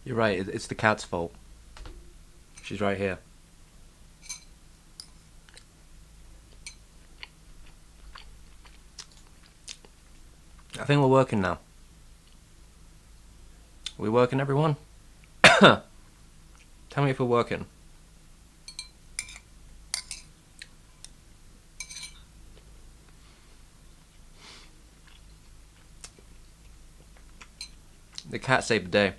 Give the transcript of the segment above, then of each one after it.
You're right, it's the cat's fault. She's right here. I think we're working now. We working, everyone? Tell me if we're working. The cat saved the day.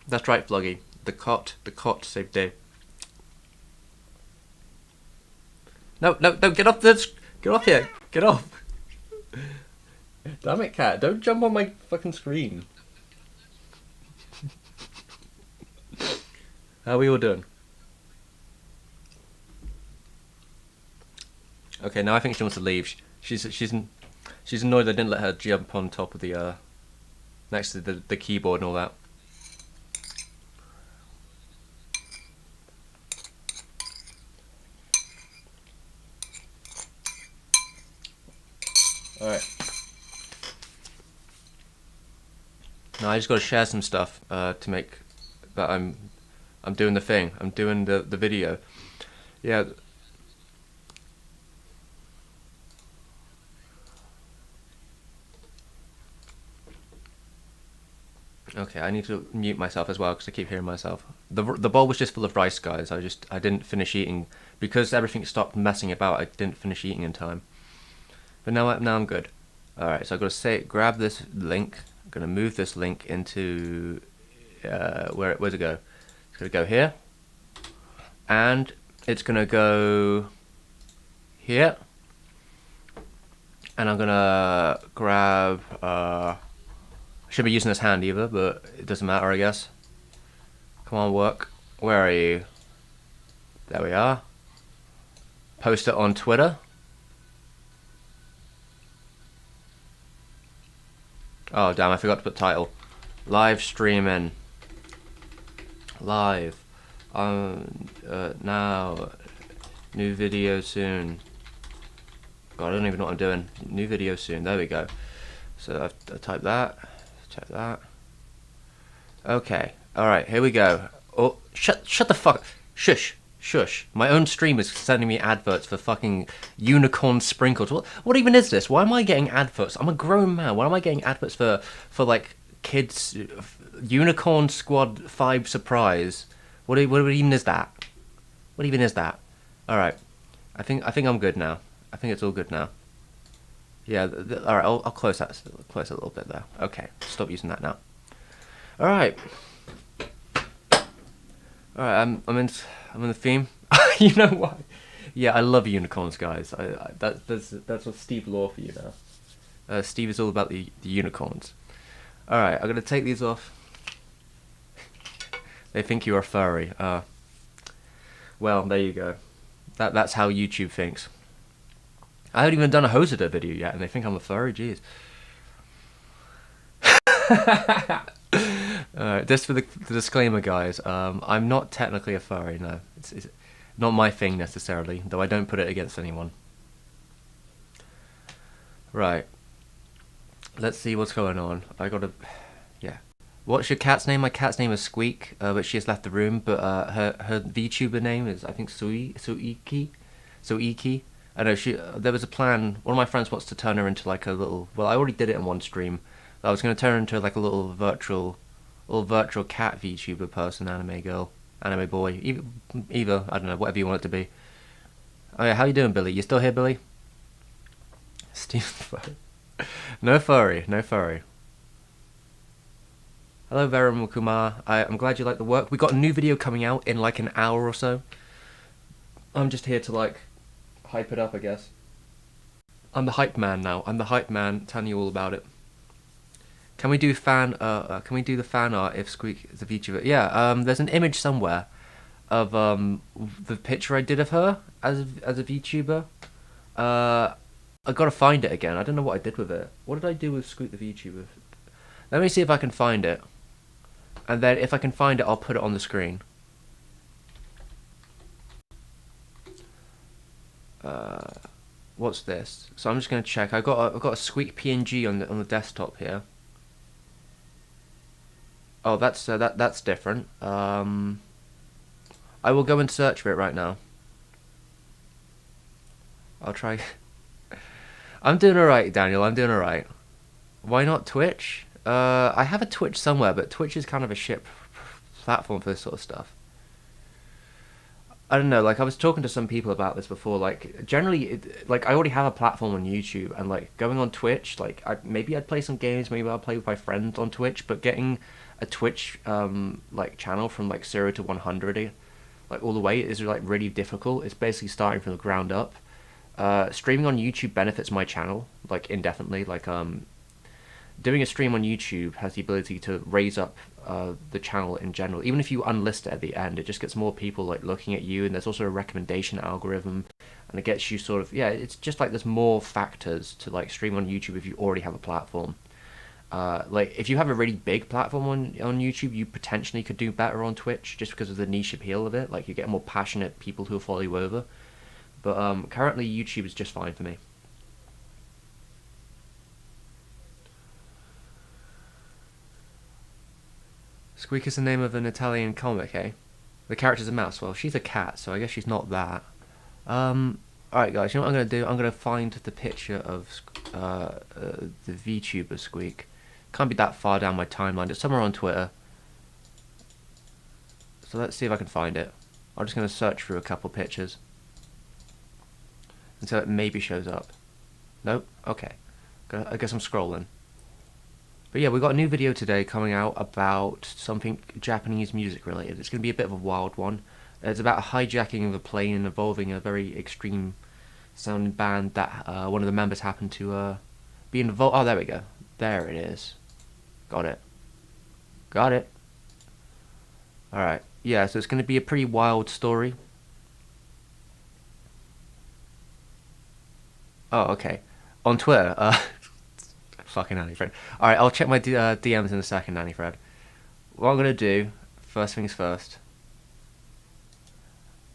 That's right, Floggy. The cot saved the day. No, get off this! Get off here! Get off! Damn it, cat! Don't jump on my fucking screen. How are we all doing? Okay, now I think she wants to leave. She's annoyed I didn't let her jump on top of the next to the keyboard and all that. Alright. Now I just gotta share some stuff to make that I'm doing the thing. I'm doing the video. Yeah. Okay, I need to mute myself as well because I keep hearing myself. The bowl was just full of rice, guys. I didn't finish eating because everything stopped messing about. I didn't finish eating in time. But now I'm good. All right, so I've got to grab this link. I'm gonna move this link into where's it go? It's gonna go here, and it's gonna go here, and I'm gonna grab. I should be using this hand either, but it doesn't matter, I guess. Come on, work. Where are you? There we are. Post it on Twitter. Oh damn, I forgot to put title. Live streaming. Live. Now. New video soon. God, I don't even know what I'm doing. New video soon. There we go. So I've typed that. Check that. Okay. Alright, here we go. Oh, shut the fuck. Shush. Shush. My own stream is sending me adverts for fucking unicorn sprinkles. What even is this? Why am I getting adverts? I'm a grown man. Why am I getting adverts for like kids? Unicorn Squad 5 surprise. What even is that? What even is that? Alright. I think I'm good now. I think it's all good now. Yeah, alright, I'll close that a little bit there. Okay, stop using that now. Alright. Alright, I'm in the theme. You know why? Yeah, I love unicorns, guys. That's what Steve Law for you now. Steve is all about the unicorns. Alright, I'm gonna take these off. They think you're a furry. Well, there you go. That's how YouTube thinks. I haven't even done a Hosida video yet, and they think I'm a furry. Jeez. Just for the disclaimer, guys. I'm not technically a furry. No, it's not my thing necessarily. Though I don't put it against anyone. Right. Let's see what's going on. Yeah. What's your cat's name? My cat's name is Squeak, but she has left the room. But her VTuber name is, I think, Suiki. I know there was a plan. One of my friends wants to turn her into like a little. Well, I already did it in one stream. I was going to turn her into like a little virtual cat VTuber person, anime girl, anime boy, either I don't know, whatever you want it to be. Oh yeah, how you doing, Billy? You still here, Billy? Steve, no furry. Hello, Verum Kumar. I'm glad you like the work. We got a new video coming out in like an hour or so. I'm just here to like hype it up, I guess. I'm the hype man now. I'm the hype man, telling you all about it. Can we do the fan art if Squeak is a VTuber? Yeah. There's an image somewhere of the picture I did of her as a VTuber. I gotta find it again. I don't know what I did with it. What did I do with Squeak the VTuber? Let me see if I can find it. And then if I can find it, I'll put it on the screen. what's this? So I'm just going to check. I've got a Squeak PNG on the desktop here. Oh, that's different. I will go and search for it right now. I'll try. I'm doing alright, Daniel. I'm doing alright. Why not Twitch? I have a Twitch somewhere, but Twitch is kind of a shit platform for this sort of stuff. I don't know, like I was talking to some people about this before, like generally, like I already have a platform on YouTube, and like going on Twitch, like maybe I'd play some games, maybe I'd play with my friends on Twitch, but getting a Twitch like channel from like 0 to 100, like all the way is like really difficult. It's basically starting from the ground up. Streaming on YouTube benefits my channel like indefinitely, like doing a stream on YouTube has the ability to raise up the channel in general. Even if you unlist it at the end, it just gets more people like looking at you, and there's also a recommendation algorithm, and it gets you sort of, yeah, it's just like there's more factors to like stream on YouTube if you already have a platform. Like if you have a really big platform on YouTube, you potentially could do better on Twitch just because of the niche appeal of it. Like you get more passionate people who will follow you over. But currently YouTube is just fine for me. Squeak is the name of an Italian comic, eh? The character's a mouse. Well, she's a cat, so I guess she's not that. Alright guys, you know what I'm going to do? I'm going to find the picture of the VTuber Squeak. Can't be that far down my timeline. It's somewhere on Twitter. So let's see if I can find it. I'm just going to search through a couple pictures until it maybe shows up. Nope? Okay. I guess I'm scrolling. But yeah, we've got a new video today coming out about something Japanese music related. It's going to be a bit of a wild one. It's about a hijacking of a plane involving a very extreme sounding band that one of the members happened to be involved. Oh, there we go. There it is. Got it. Got it. Alright. Yeah, so it's going to be a pretty wild story. Oh, okay. On Twitter, fucking Nanny Fred. Alright, I'll check my DMs in a second, Nanny Fred. What I'm going to do, first things first,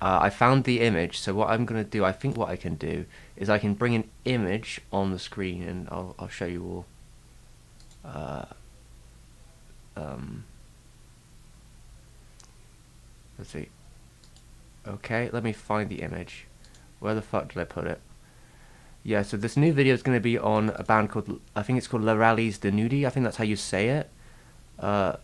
I found the image, so what I'm going to do, I think what I can do, is I can bring an image on the screen, and I'll show you all. Let's see. Okay, let me find the image. Where the fuck did I put it? Yeah, so this new video is going to be on a band called, I think it's called La Rallies de Nudi, I think that's how you say it. But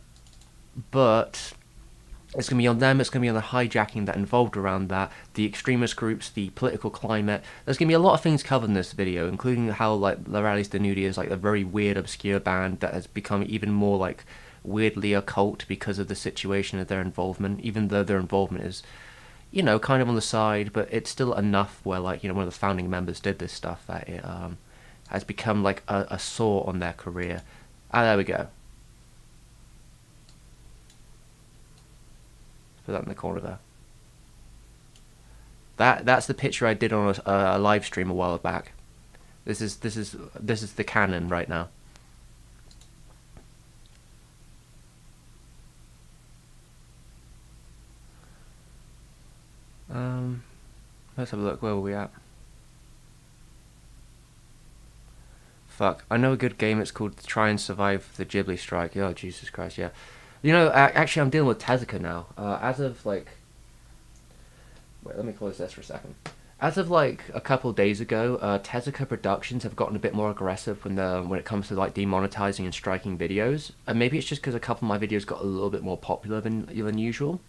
it's going to be on them, it's going to be on the hijacking that involved around that, the extremist groups, the political climate. There's going to be a lot of things covered in this video, including how like La Rallies de Nudi is like a very weird, obscure band that has become even more like weirdly occult because of the situation of their involvement, even though their involvement is, you know, kind of on the side, but it's still enough where, like, you know, one of the founding members did this stuff that it has become like a sore on their career. Ah, there we go. Put that in the corner there. That's the picture I did on a live stream a while back. This is the canon right now. Let's have a look. Where were we at? Fuck. I know a good game. It's called Try and Survive the Ghibli Strike. Oh, Jesus Christ, yeah. You know, actually, I'm dealing with Tezuka now. As of, like... Wait, let me close this for a second. As of, like, a couple days ago, Tezuka Productions have gotten a bit more aggressive when it comes to, like, demonetizing and striking videos. And maybe it's just because a couple of my videos got a little bit more popular than usual.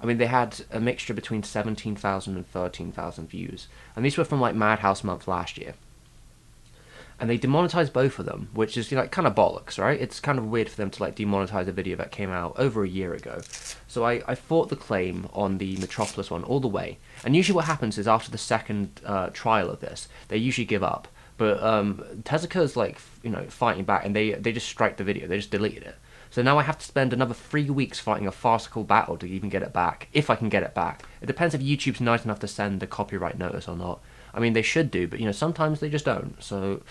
I mean, they had a mixture between 17,000 and 13,000 views. And these were from, like, Madhouse Month last year. And they demonetized both of them, which is, you know, like, kind of bollocks, right? It's kind of weird for them to, like, demonetize a video that came out over a year ago. So I fought the claim on the Metropolis one all the way. And usually what happens is after the second trial of this, they usually give up. But Tezuka's, like, you know, fighting back, and they just strike the video. They just deleted it. So now I have to spend another 3 weeks fighting a farcical battle to even get it back, if I can get it back. It depends if YouTube's nice enough to send the copyright notice or not. I mean, they should do, but, you know, sometimes they just don't. So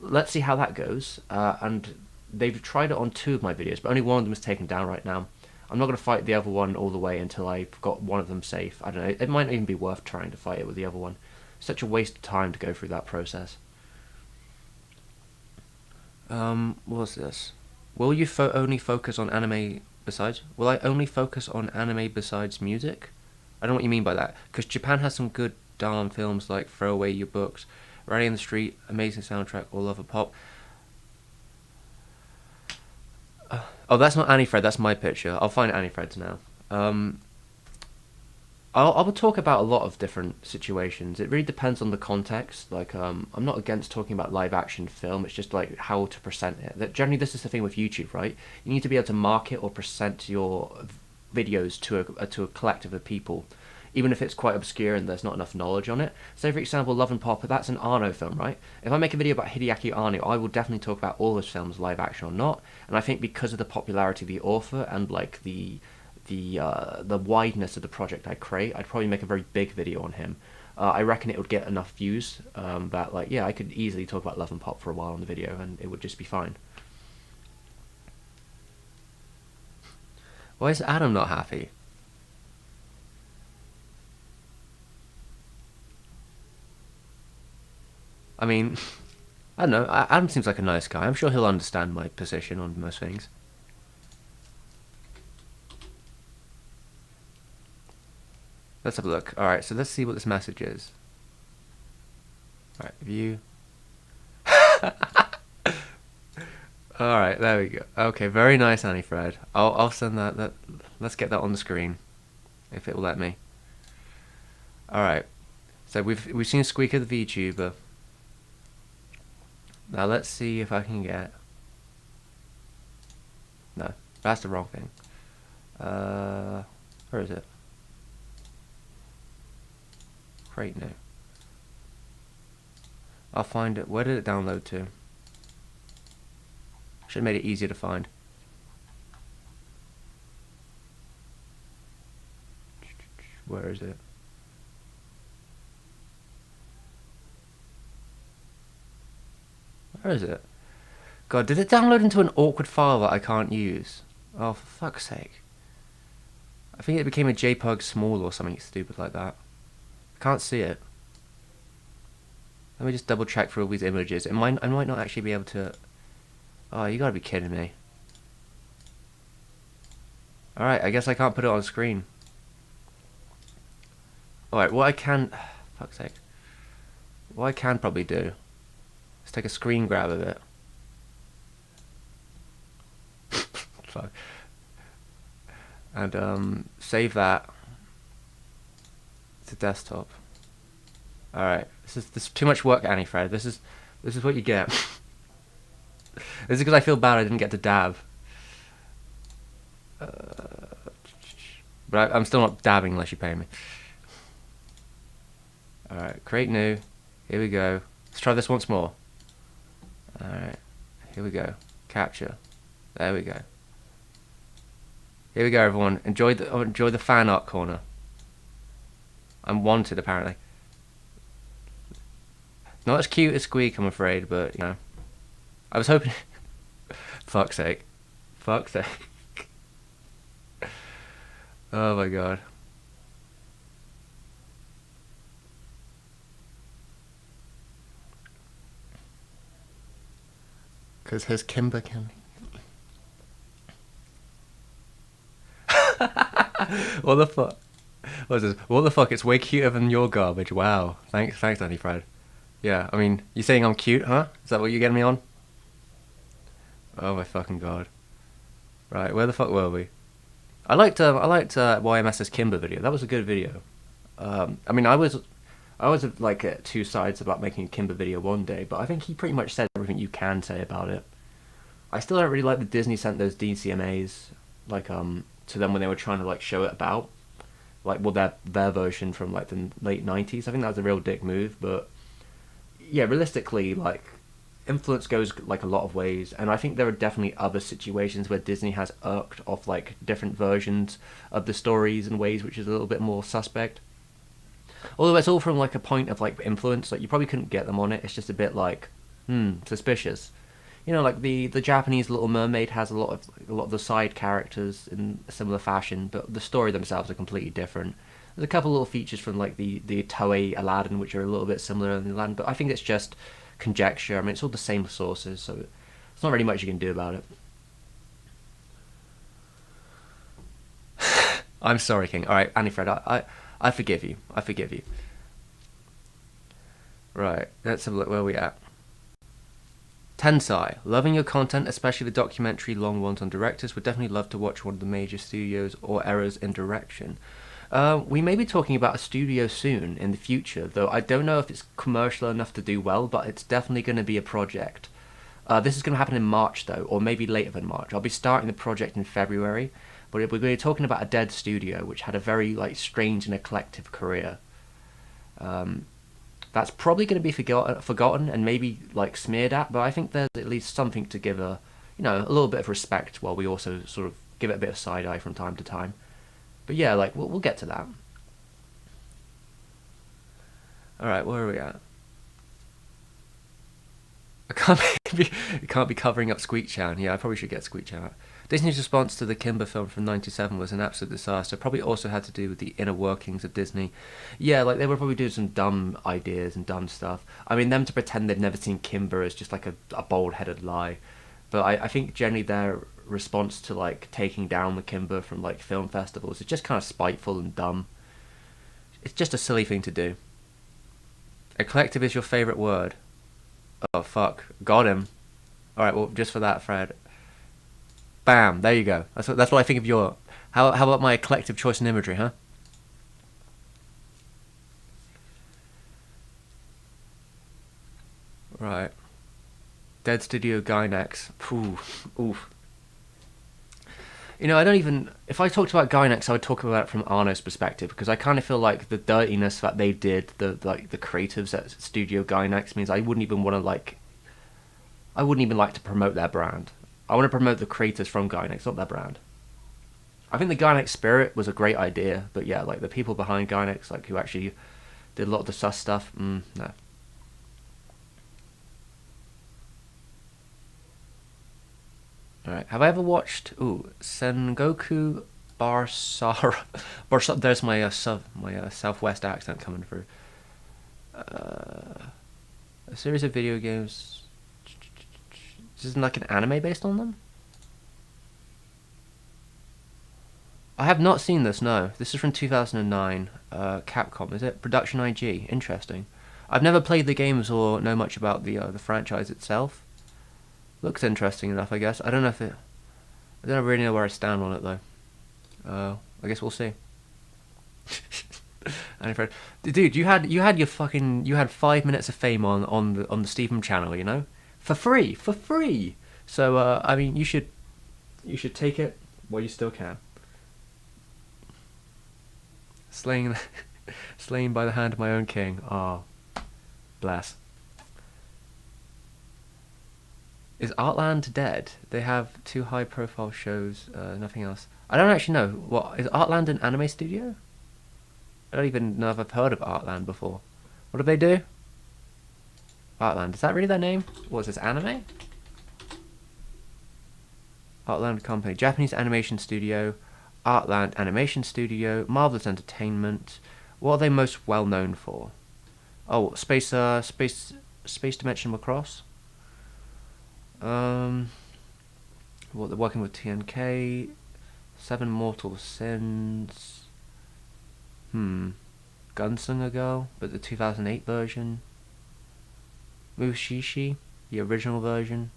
let's see how that goes. And they've tried it on 2 of my videos, but only one of them is taken down right now. I'm not going to fight the other one all the way until I've got one of them safe. I don't know, it might not even be worth trying to fight it with the other one. such a waste of time to go through that process. What's this? Will you only focus on anime besides? Will I only focus on anime besides music? I don't know what you mean by that. Because Japan has some good darn films like Throw Away Your Books, Riding in the Street, amazing soundtrack, All Over Pop. Oh, that's not Annie Fred, that's my picture. I'll find Annie Fred's now. I will talk about a lot of different situations. It really depends on the context. Like, I'm not against talking about live action film. It's just like how to present it. That generally, this is the thing with YouTube, right? You need to be able to market or present your videos to a collective of people, even if it's quite obscure and there's not enough knowledge on it. So, for example, Love and Pop, that's an Arno film, right? If I make a video about Hideaki Anno, I will definitely talk about all his films, live action or not. And I think because of the popularity of the author and like the wideness of the project I create, I'd probably make a very big video on him. I reckon it would get enough views that, like, yeah, I could easily talk about Love and Pop for a while on the video and it would just be fine. Why is Adam not happy? I mean, I don't know, Adam seems like a nice guy. I'm sure he'll understand my position on most things. Let's have a look. Alright, so let's see what this message is. Alright, view. Alright, there we go. Okay, very nice, Annie Fred. I'll send that. Let's get that on the screen, if it will let me. Alright, so we've seen Squeaker the VTuber. Now let's see if I can get... No, that's the wrong thing. Where is it? Create new. I'll find it. Where did it download to? Should have made it easier to find. Where is it? Where is it? God, did it download into an awkward file that I can't use? Oh, for fuck's sake. I think it became a JPEG small or something stupid like that. Can't see it. Let me just double check for all these images. I might not actually be able to... Oh, you gotta be kidding me. Alright, I guess I can't put it on screen. Alright, what I can... Fuck's sake. What I can probably do is take a screen grab of it. Fuck. And save that to desktop. Alright, this is too much work, Annie Fred. This is what you get. This is because I feel bad I didn't get to dab. But I'm still not dabbing unless you pay me. Alright, create new. Here we go. Let's try this once more. Alright, here we go. Capture. There we go. Here we go, everyone. Enjoy the fan art corner. I'm wanted, apparently. Not as cute as Squeak, I'm afraid, but, you know. I was hoping... Fuck's sake. Fuck's sake. Oh my god. Because his Kimber can... What the fuck? What is this? What the fuck? It's way cuter than your garbage. Wow. Thanks, Annie Fred. Yeah, I mean, you saying I'm cute, huh? Is that what you're getting me on? Oh my fucking god. Right, where the fuck were we? I liked YMS's Kimber video. That was a good video. I mean, I was like at two sides about making a Kimber video one day, but I think he pretty much said everything you can say about it. I still don't really like that Disney sent those DCMAs, like, to them when they were trying to, like, show it about. Like, well, their version from, like, the late 90s. I think that was a real dick move, but... Yeah, realistically, like, influence goes, like, a lot of ways, and I think there are definitely other situations where Disney has irked off, like, different versions of the stories in ways which is a little bit more suspect. Although it's all from, like, a point of, like, influence. Like, you probably couldn't get them on it. It's just a bit, like, suspicious. You know, like the Japanese Little Mermaid has a lot of the side characters in a similar fashion, but the story themselves are completely different. There's a couple little features from like the Toei Aladdin which are a little bit similar in the Aladdin, but I think it's just conjecture. I mean, it's all the same sources, so it's not really much you can do about it. I'm sorry, King. All right, Annie Fred, I forgive you. I forgive you. Right, let's have a look. Where are we at? Tensai, loving your content, especially the documentary long ones on directors. Would definitely love to watch one of the major studios or errors in direction. We may be talking about a studio soon in the future, though I don't know if it's commercial enough to do well, but it's definitely going to be a project. This is going to happen in March, though, or maybe later than March. I'll be starting the project in February, but we're going to be talking about a dead studio, which had a very like strange and eclectic career. That's probably going to be forgotten and maybe like smeared at, but I think there's at least something to give a little bit of respect, while we also sort of give it a bit of side eye from time to time. But yeah, like we'll get to that. All right, where are we at? I can't be covering up Squeak Chan. Yeah, I probably should get Squeak Chan out. Disney's response to the Kimber film from '97 was an absolute disaster. Probably also had to do with the inner workings of Disney. Yeah, like they were probably doing some dumb ideas and dumb stuff. I mean, them to pretend they've never seen Kimber is just like a bald-headed lie. But I think generally their response to like taking down the Kimber from like film festivals is just kind of spiteful and dumb. It's just a silly thing to do. Eclectic is your favourite word. Oh fuck, got him. All right, well just for that, Fred. Bam, there you go. That's what I think of your. How about my eclectic choice in imagery, huh? Right. Dead Studio Gynax. Oof. You know, I don't even. If I talked about Gynax, I would talk about it from Arno's perspective, because I kind of feel like the dirtiness that they did, the creatives at Studio Gynax, means I wouldn't even want to like. I wouldn't even like to promote their brand. I want to promote the creators from Gynax, not their brand. I think the Gynax spirit was a great idea, but yeah, like the people behind Gynax, like who actually did a lot of the sus stuff, no. Alright, have I ever watched Sengoku Barsara? There's my Southwest accent coming through. A series of video games. Isn't like an anime based on them? I have not seen this, no. This is from 2009. Capcom, is it? Production IG. Interesting. I've never played the games or know much about the franchise itself. Looks interesting enough, I guess. I don't really know where I stand on it though. I guess we'll see. Dude, you had 5 minutes of fame on the Streammmmmm channel, you know? For free. So I mean, you should take it while you still can. Slain by the hand of my own king. Ah, oh, bless. Is Artland dead? They have 2 high-profile shows. Nothing else. I don't actually know. What is Artland an anime studio? I don't even know if I've heard of Artland before. What do they do? Artland, is that really their name? What's this, anime? Artland Company, Japanese animation studio, Artland Animation Studio, Marvelous Entertainment. What are they most well known for? Oh, Space Dimension Macross. Well, they're working with TNK, 7 Mortal Sins. Gunslinger Girl, but the 2008 version. Mushishi, the original version.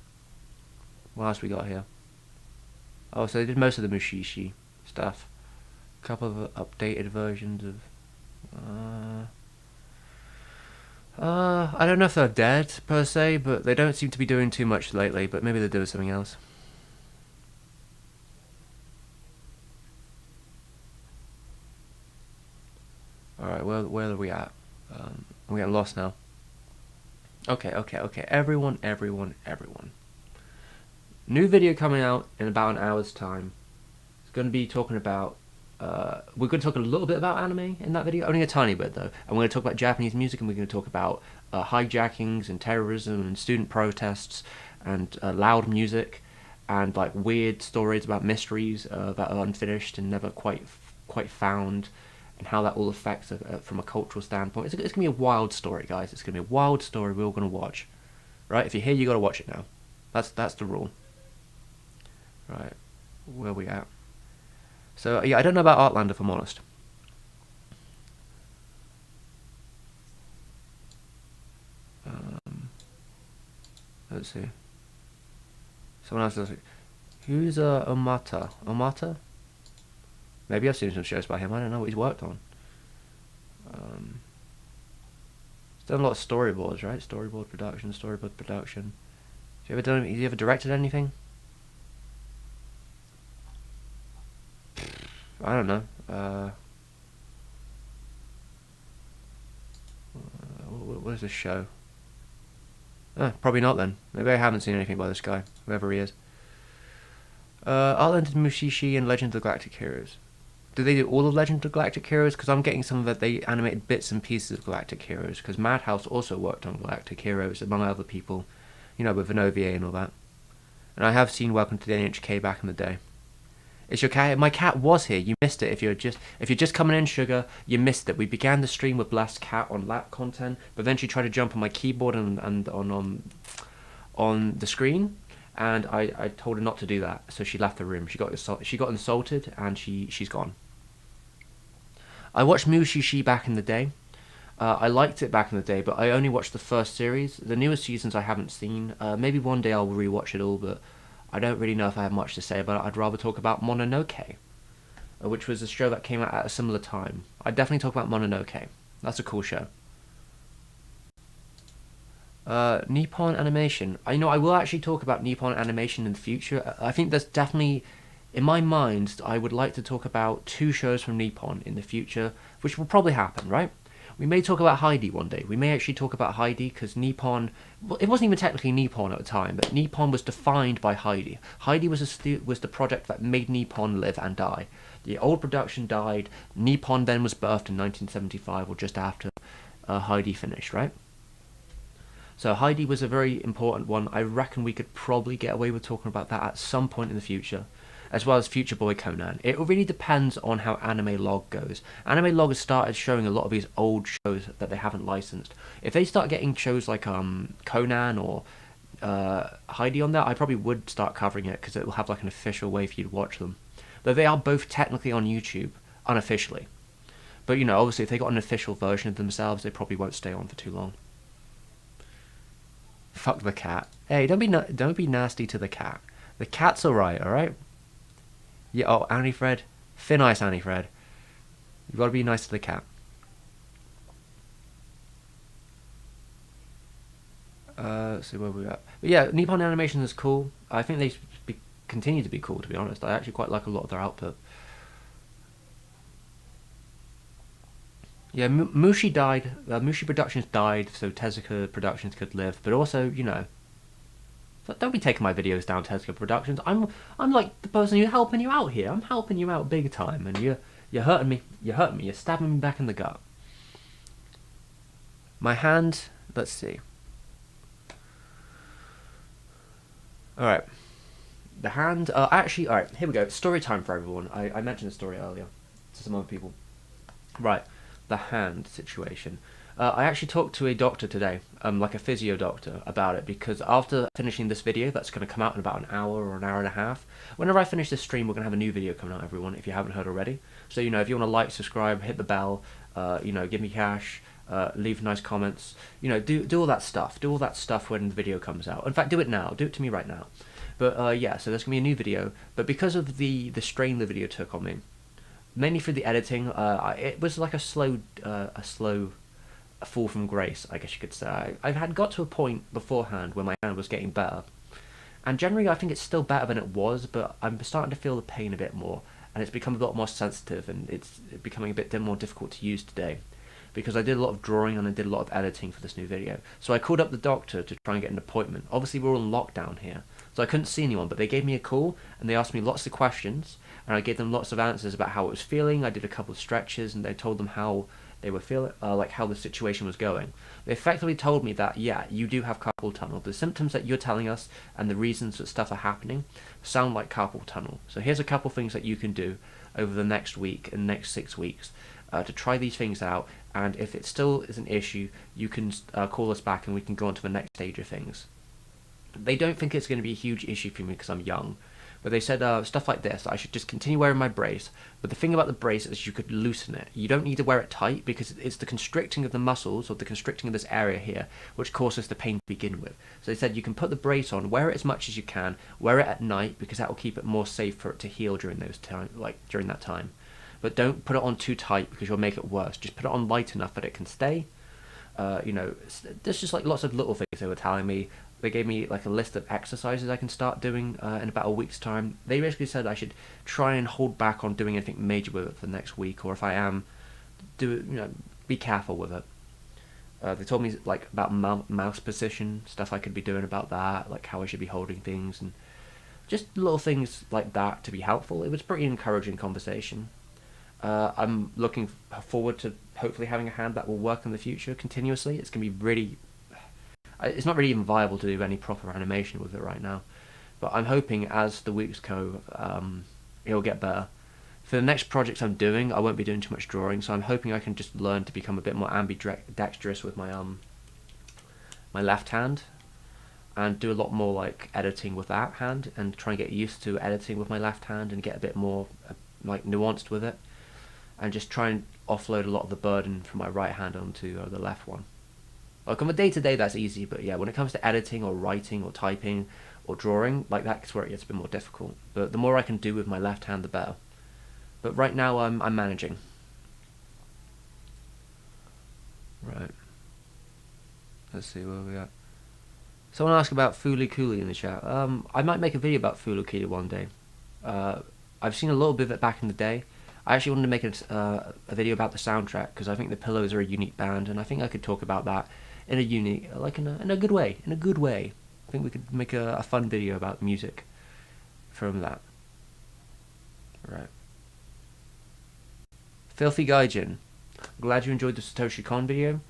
What else we got here? Oh, so they did most of the Mushishi stuff. A couple of updated versions of. I don't know if they're dead per se, but they don't seem to be doing too much lately. But maybe they're doing something else. All right, where are we at? I'm getting lost now. Okay. Everyone. New video coming out in about an hour's time. It's going to be talking about. We're going to talk a little bit about anime in that video, only a tiny bit though. And we're going to talk about Japanese music, and we're going to talk about hijackings and terrorism and student protests and loud music and like weird stories about mysteries that are unfinished and never quite found. and how that all affects from a cultural standpoint. It's going to be a wild story, guys. It's going to be a wild story we're all going to watch. Right? If you're here, you got to watch it now. That's the rule. Right. Where are we at? So, yeah, I don't know about Artland, if I'm honest. Let's see. Someone else does it. Who's Omata? Omata? Maybe I've seen some shows by him. I don't know what he's worked on. He's done a lot of storyboards, right? Storyboard production. Have you ever directed anything? I don't know. What is this show? Probably not then. Maybe I haven't seen anything by this guy, whoever he is. I'll enter Mushishi and Legend of the Galactic Heroes. Do they do all of Legend of Galactic Heroes? Because I'm getting some of that they animated bits and pieces of Galactic Heroes. Because Madhouse also worked on Galactic Heroes, among other people. You know, with an OVA and all that. And I have seen Welcome to the NHK back in the day. It's your cat. My cat was here. You missed it. If you're just coming in, Sugar, you missed it. We began the stream with Blast Cat on lap content, but then she tried to jump on my keyboard and on the screen, and I told her not to do that. So she left the room. She got insulted, and she's gone. I watched Mushishi back in the day. I liked it back in the day, but I only watched the first series. The newest seasons I haven't seen. Maybe one day I'll rewatch it all, but I don't really know if I have much to say about it. I'd rather talk about Mononoke, which was a show that came out at a similar time. I'd definitely talk about Mononoke. That's a cool show. Nippon Animation. I will actually talk about Nippon Animation in the future. I think there's definitely, in my mind, I would like to talk about 2 shows from Nippon in the future, which will probably happen, right? We may talk about Heidi one day. We may actually talk about Heidi because Nippon... Well, it wasn't even technically Nippon at the time, but Nippon was defined by Heidi. Heidi was the project that made Nippon live and die. The old production died. Nippon then was birthed in 1975 or just after Heidi finished, right? So Heidi was a very important one. I reckon we could probably get away with talking about that at some point in the future, as well as Future Boy Conan. It really depends on how Anime Log goes. Anime Log has started showing a lot of these old shows that they haven't licensed. If they start getting shows like Conan or Heidi on there, I probably would start covering it because it will have like an official way for you to watch them. Though they are both technically on YouTube, unofficially. But you know, obviously if they got an official version of themselves, they probably won't stay on for too long. Fuck the cat. Hey, don't be nasty to the cat. The cat's alright? Yeah, oh, Annie Fred. Thin ice, Annie Fred. You've got to be nice to the cat. Let's see where we're at. But yeah, Nippon Animation is cool. I think they continue to be cool, to be honest. I actually quite like a lot of their output. Yeah, Mushi died. Mushi Productions died, so Tezuka Productions could live. But also, you know, don't be taking my videos down, Tezuka Productions. I'm like the person who's helping you out here. I'm helping you out big time, and you're hurting me. You're hurting me. You're stabbing me back in the gut. My hand. Let's see. All right. The hand. Actually, all right. Here we go. Story time for everyone. I mentioned the story earlier to some other people. Right. The hand situation. I actually talked to a doctor today, like a physio doctor, about it, because after finishing this video, that's going to come out in about an hour or an hour and a half. Whenever I finish this stream, we're going to have a new video coming out, everyone, if you haven't heard already. So, you know, if you want to like, subscribe, hit the bell, you know, give me cash, leave nice comments, you know, do all that stuff. Do all that stuff when the video comes out. In fact, do it now. Do it to me right now. But, yeah, so there's going to be a new video. But because of the strain the video took on me, mainly for the editing, it was like a slow fall from grace, I guess you could say. I had got to a point beforehand where my hand was getting better, and generally I think it's still better than it was, but I'm starting to feel the pain a bit more, and it's become a lot more sensitive, and it's becoming a bit more difficult to use today, because I did a lot of drawing and I did a lot of editing for this new video. So I called up the doctor to try and get an appointment. Obviously we're all in lockdown here, so I couldn't see anyone, but they gave me a call, and they asked me lots of questions, and I gave them lots of answers about how it was feeling. I did a couple of stretches, and I told them how they were feeling, like how the situation was going. They effectively told me that, yeah, you do have carpal tunnel. The symptoms that you're telling us and the reasons that stuff are happening sound like carpal tunnel. So here's a couple things that you can do over the next week and next 6 weeks to try these things out. And if it still is an issue, you can call us back and we can go on to the next stage of things. They don't think it's going to be a huge issue for me because I'm young. But they said stuff like this, I should just continue wearing my brace. But the thing about the brace is you could loosen it. You don't need to wear it tight because it's the constricting of the muscles or the constricting of this area here which causes the pain to begin with. So they said you can put the brace on, wear it as much as you can, wear it at night because that will keep it more safe for it to heal during during that time. But don't put it on too tight because you'll make it worse. Just put it on light enough that it can stay. There's just like lots of little things they were telling me. They gave me like a list of exercises I can start doing in about a week's time. They basically said I should try and hold back on doing anything major with it for the next week, or if I am, be careful with it. They told me like about mouse position, stuff I could be doing about that, like how I should be holding things, and just little things like that to be helpful. It was a pretty encouraging conversation. I'm looking forward to hopefully having a hand that will work in the future continuously. It's going to be really... It's not really even viable to do any proper animation with it right now. But I'm hoping as the weeks go, it'll get better. For the next projects I'm doing, I won't be doing too much drawing, so I'm hoping I can just learn to become a bit more ambidextrous with my my left hand, and do a lot more like editing with that hand, and try and get used to editing with my left hand and get a bit more like nuanced with it, and just try and offload a lot of the burden from my right hand onto the left one. Like on the day-to-day that's easy, but yeah, when it comes to editing or writing or typing or drawing, like that's where it gets a bit more difficult. But the more I can do with my left hand, the better. But right now I'm managing. Right. Let's see where we at. Someone asked about Fooly Cooley in the chat. I might make a video about Fooly Cooley one day. I've seen a little bit of it back in the day. I actually wanted to make a video about the soundtrack because I think the Pillows are a unique band, and I think I could talk about that in a unique, like in a good way. In a good way, I think we could make a fun video about music from that. Right. Filthy Gaijin, glad you enjoyed the Satoshi Kon video.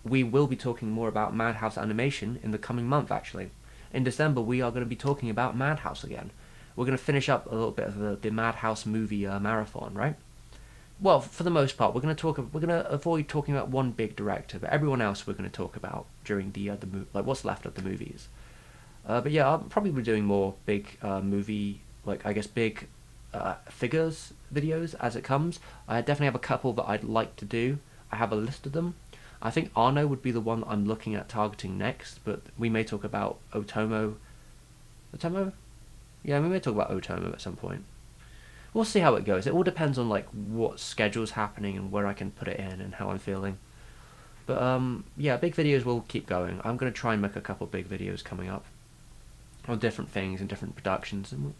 We will be talking more about Madhouse animation in the coming month. Actually, in December we are going to be talking about Madhouse again. We're going to finish up a little bit of the Madhouse movie marathon, right? Well, for the most part, we're going to avoid talking about one big director, but everyone else we're going to talk about during the like what's left of the movies. But yeah, I'll probably be doing more big movie, like I guess big figures videos as it comes. I definitely have a couple that I'd like to do. I have a list of them. I think Arno would be the one I'm looking at targeting next, but we may talk about Otomo. Otomo? Yeah, we may talk about Otomo at some point. We'll see how it goes. It all depends on like what schedule's happening and where I can put it in and how I'm feeling. But yeah, big videos will keep going. I'm going to try and make a couple big videos coming up on different things and different productions, and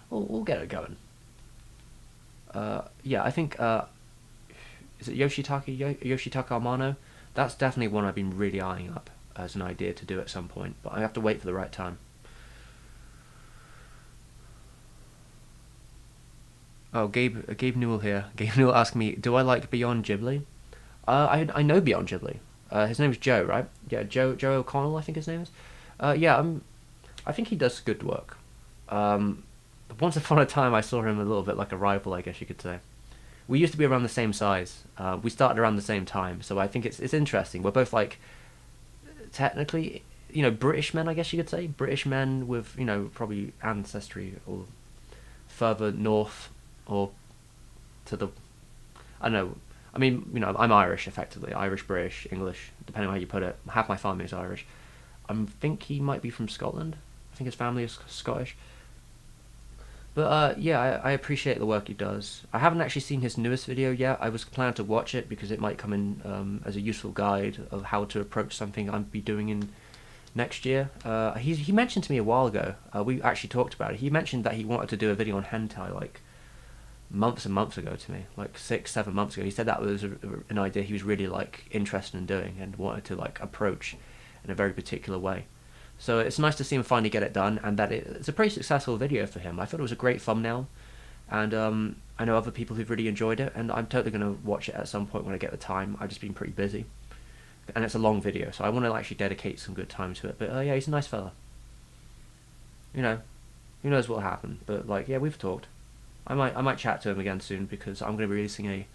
we'll get it going. Yeah, I think is it Yoshitaka Amano? That's definitely one I've been really eyeing up as an idea to do at some point, but I have to wait for the right time. Oh, Gabe Newell here. Gabe Newell asked me, do I like Beyond Ghibli? I know Beyond Ghibli. His name is Joe, right? Yeah, Joe O'Connell, I think his name is. Yeah, I think he does good work. Once upon a time, I saw him a little bit like a rival, I guess you could say. We used to be around the same size. We started around the same time, so I think it's interesting. We're both like, technically, British men, I guess you could say. British men with, probably ancestry or further north or to the, I don't know. I mean, I'm Irish, effectively. Irish, British, English, depending on how you put it. Half my family is Irish. I think he might be from Scotland. I think his family is Scottish. But yeah, I appreciate the work he does. I haven't actually seen his newest video yet. I was planning to watch it because it might come in as a useful guide of how to approach something I'll be doing in next year. He mentioned to me a while ago. We actually talked about it. He mentioned that he wanted to do a video on hentai like months and months ago to me, like 6-7 months ago. He said that was an idea he was really like interested in doing and wanted to like approach in a very particular way. So it's nice to see him finally get it done, and that it's a pretty successful video for him. I thought it was a great thumbnail, and I know other people who've really enjoyed it, and I'm totally going to watch it at some point when I get the time. I've just been pretty busy, and it's a long video, so I want to actually dedicate some good time to it. But yeah, he's a nice fella. You know, who knows what'll happen? But like, yeah, we've talked. I might chat to him again soon, because I'm going to be releasing a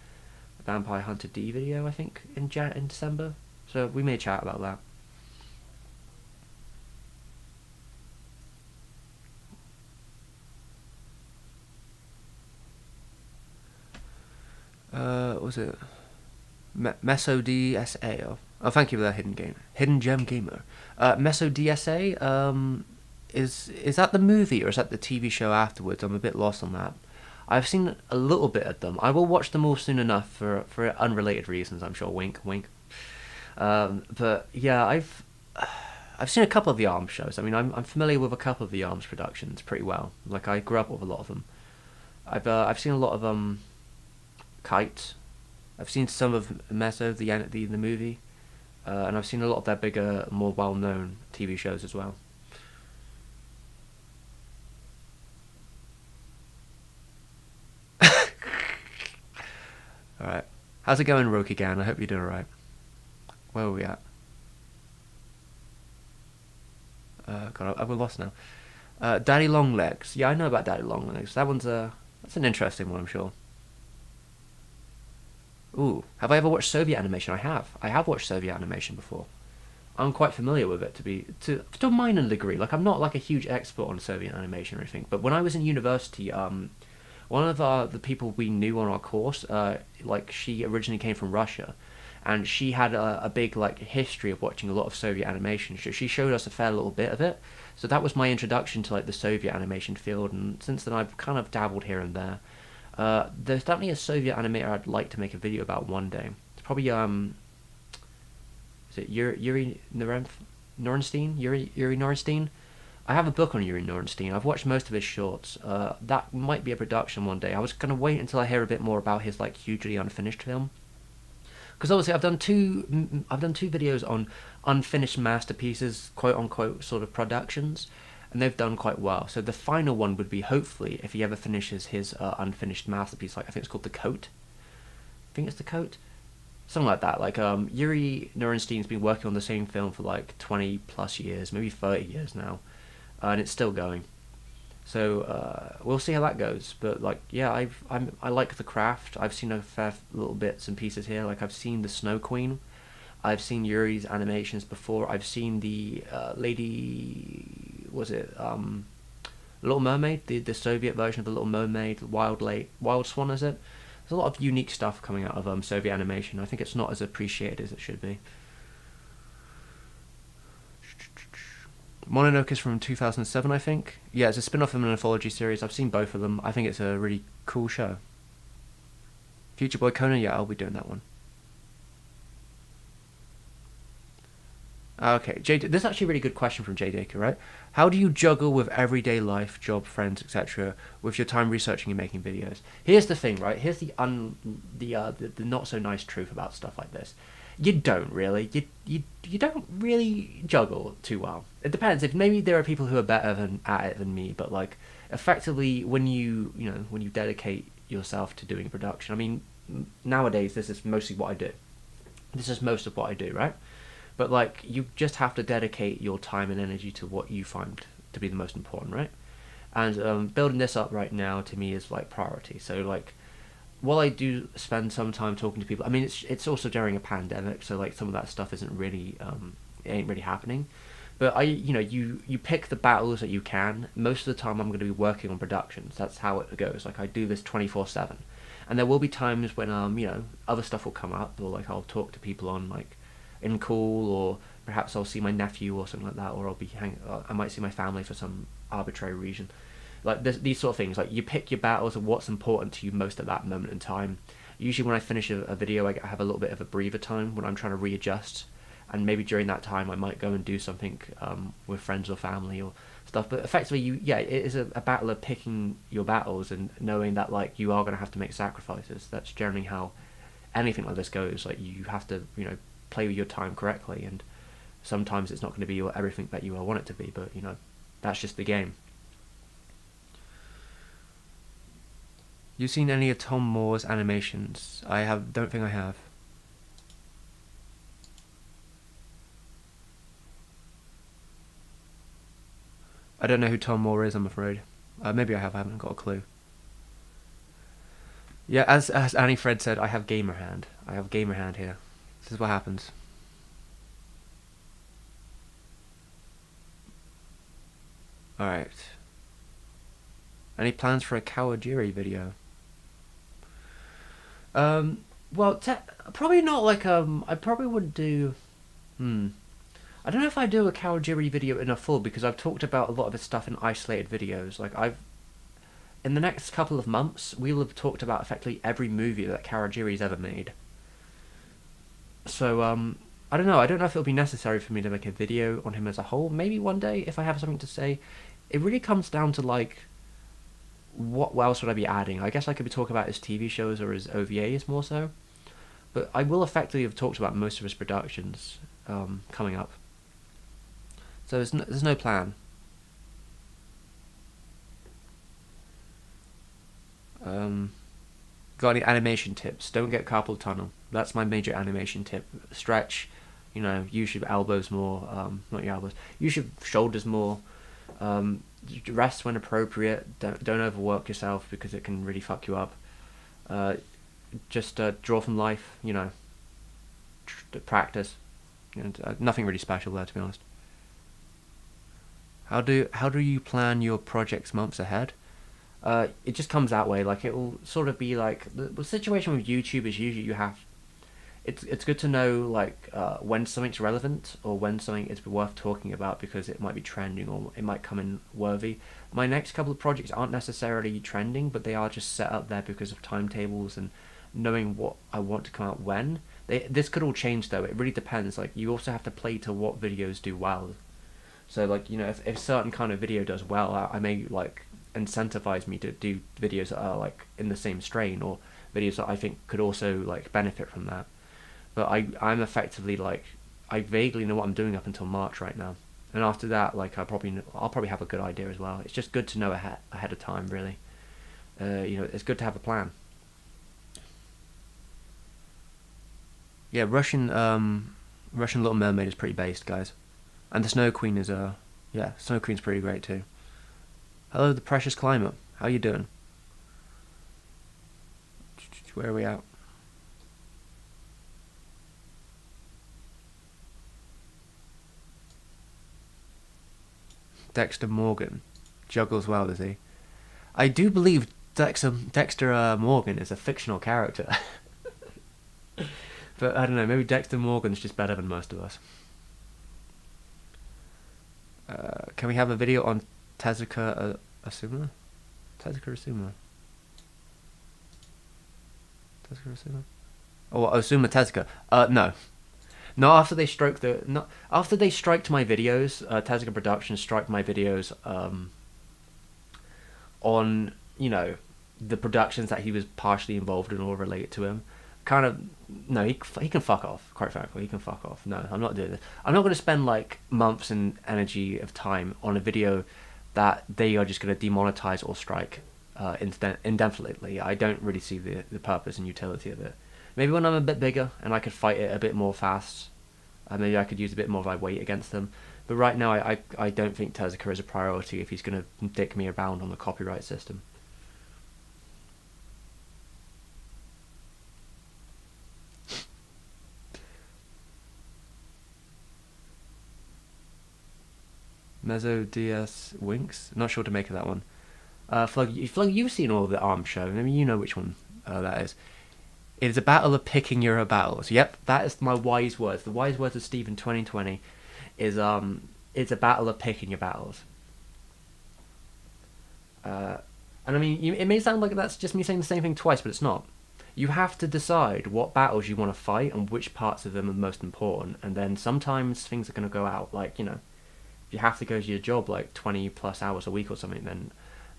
Vampire Hunter D video, I think, in December. So we may chat about that. What was it? Meso DSA. Oh, thank you for that, Hidden Gem Gamer. Meso DSA. Is that the movie or is that the TV show afterwards? I'm a bit lost on that. I've seen a little bit of them. I will watch them all soon enough for unrelated reasons, I'm sure. Wink, wink. But yeah, I've seen a couple of the ARMS shows. I mean, I'm familiar with a couple of the ARMS productions pretty well. Like, I grew up with a lot of them. I've seen a lot of Kite. I've seen some of Meso, the movie, and I've seen a lot of their bigger, more well-known TV shows as well. Alright. How's it going, Rokigan? I hope you're doing alright. Where are we at? God, I've lost now. Daddy Longlegs. Yeah, I know about Daddy Longlegs. That's an interesting one, I'm sure. Ooh, have I ever watched Soviet animation? I have. I have watched Soviet animation before. I'm quite familiar with it to a minor degree. Like, I'm not like a huge expert on Soviet animation or anything, but when I was in university, one of the people we knew on our course, like, she originally came from Russia, and she had a big like history of watching a lot of Soviet animation. So she showed us a fair little bit of it. So that was my introduction to like the Soviet animation field, and since then I've kind of dabbled here and there. There's definitely a Soviet animator I'd like to make a video about one day. It's probably is it Yuri Norenstein? Yuri Norenstein? I have a book on Yuri Norenstein. I've watched most of his shorts. That might be a production one day. I was gonna wait until I hear a bit more about his like hugely unfinished film, because obviously I've done two videos on unfinished masterpieces, quote unquote, sort of productions, and they've done quite well. So the final one would be, hopefully, if he ever finishes his unfinished masterpiece, like I think it's called The Coat. I think it's The Coat, something like that. Like Yuri Norenstein's been working on the same film for like 20 plus years, maybe 30 years now, and it's still going. So we'll see how that goes. But like, yeah, I like the craft. I've seen a fair little bits and pieces here. Like, I've seen the Snow Queen. I've seen Yuri's animations before. I've seen the lady, was it Little Mermaid, the Soviet version of the Little Mermaid, Wild Swan, is it? There's a lot of unique stuff coming out of Soviet animation. I think it's not as appreciated as it should be. Mononoke is from 2007, I think. Yeah, it's a spin-off of an anthology series. I've seen both of them. I think it's a really cool show. Future Boy Conan, yeah, I'll be doing that one. Okay, this is actually a really good question from J. Daker, right? How do you juggle with everyday life, job, friends, etc., with your time researching and making videos? Here's the thing, right? Here's the not so nice truth about stuff like this. You don't really. You don't really juggle too well. It depends. If maybe there are people who are better at it than me, but like, effectively, when you dedicate yourself to doing production, I mean, nowadays this is mostly what I do. This is most of what I do, right? But like, you just have to dedicate your time and energy to what you find to be the most important, right? And building this up right now to me is like priority. So like, while I do spend some time talking to people, I mean, it's also during a pandemic, so like some of that stuff isn't really it ain't really happening. But you pick the battles that you can. Most of the time, I'm going to be working on productions. That's how it goes. Like, I do this 24/7, and there will be times when other stuff will come up, or like I'll talk to people on like in call, or perhaps I'll see my nephew or something like that, or I might see my family for some arbitrary reason. Like these sort of things, like you pick your battles and what's important to you most at that moment in time. Usually when I finish a video, I have a little bit of a breather time when I'm trying to readjust, and maybe during that time I might go and do something with friends or family or stuff. But effectively, it is a battle of picking your battles and knowing that like you are going to have to make sacrifices. That's generally how anything like this goes. Like, you have to play with your time correctly, and sometimes it's not going to be everything that you want it to be, but that's just the game. You seen any of Tom Moore's animations? Don't think I have. I don't know who Tom Moore is, I'm afraid. Maybe I haven't got a clue. Yeah, as Annie Fred said, I have gamer hand. I have gamer hand here. This is what happens. Alright. Any plans for a Kawajiri video? Well, probably not like, I probably would do, I don't know if I do a Kawajiri video in a full, because I've talked about a lot of his stuff in isolated videos. Like, in the next couple of months, we'll have talked about effectively every movie that Kawajiri's ever made. So, I don't know if it'll be necessary for me to make a video on him as a whole. Maybe one day, if I have something to say. It really comes down to, like, what else would I be adding? I guess I could be talking about his TV shows or his OVAs more so. But I will effectively have talked about most of his productions coming up. So there's no plan. Got any animation tips? Don't get carpal tunnel. That's my major animation tip. Stretch, use your elbows more. Not your elbows. Use your shoulders more. Rest when appropriate. Don't overwork yourself, because it can really fuck you up. Just draw from life. Practice. Nothing really special there, to be honest. How do you plan your projects months ahead? It just comes that way. Like, it will sort of be like the situation with YouTube is usually you have. It's good to know, like, when something's relevant or when something is worth talking about, because it might be trending or it might come in worthy. My next couple of projects aren't necessarily trending, but they are just set up there because of timetables and knowing what I want to come out when. This could all change though. It really depends. Like, you also have to play to what videos do well. So, like, if a certain kind of video does well, I may, like, incentivize me to do videos that are, like, in the same strain, or videos that I think could also, like, benefit from that. But I'm effectively, like, I vaguely know what I'm doing up until March right now, and after that, like, I'll probably have a good idea as well. It's just good to know ahead of time, really. It's good to have a plan. Yeah, Russian Little Mermaid is pretty based, guys. And the Snow Queen is, Snow Queen's pretty great too. Hello, the Precious Climate. How you doing? Where are we at? Dexter Morgan. Juggles well, does he? I do believe Dexter Morgan is a fictional character. But I don't know, maybe Dexter Morgan's just better than most of us. Can we have a video on Tezuka Asuma? Tezuka Asuma? Tezuka Asuma? Oh, Asuma Tezuka. No. No, after they striked my videos, Tezuka Productions striked my videos on, the productions that he was partially involved in or related to him. Kind of, no, he can fuck off, quite frankly. He can fuck off. No, I'm not doing this. I'm not going to spend, like, months and energy of time on a video that they are just going to demonetize or strike indefinitely. I don't really see the purpose and utility of it. Maybe when I'm a bit bigger and I could fight it a bit more fast, maybe I could use a bit more of my weight against them. But right now, I don't think Tezuka is a priority if he's going to dick me around on the copyright system. Mezzo DS Winks? Not sure to make of that one. Flug, you've seen all of the ARM show. I mean, you know which one that is. It is a battle of picking Euro battles. Yep, that is my wise words. The wise words of Steve in 2020 is it's a battle of picking your battles. And I mean, it may sound like that's just me saying the same thing twice, but it's not. You have to decide what battles you want to fight and which parts of them are most important. And then sometimes things are going to go out, like, if you have to go to your job like 20 plus hours a week or something, then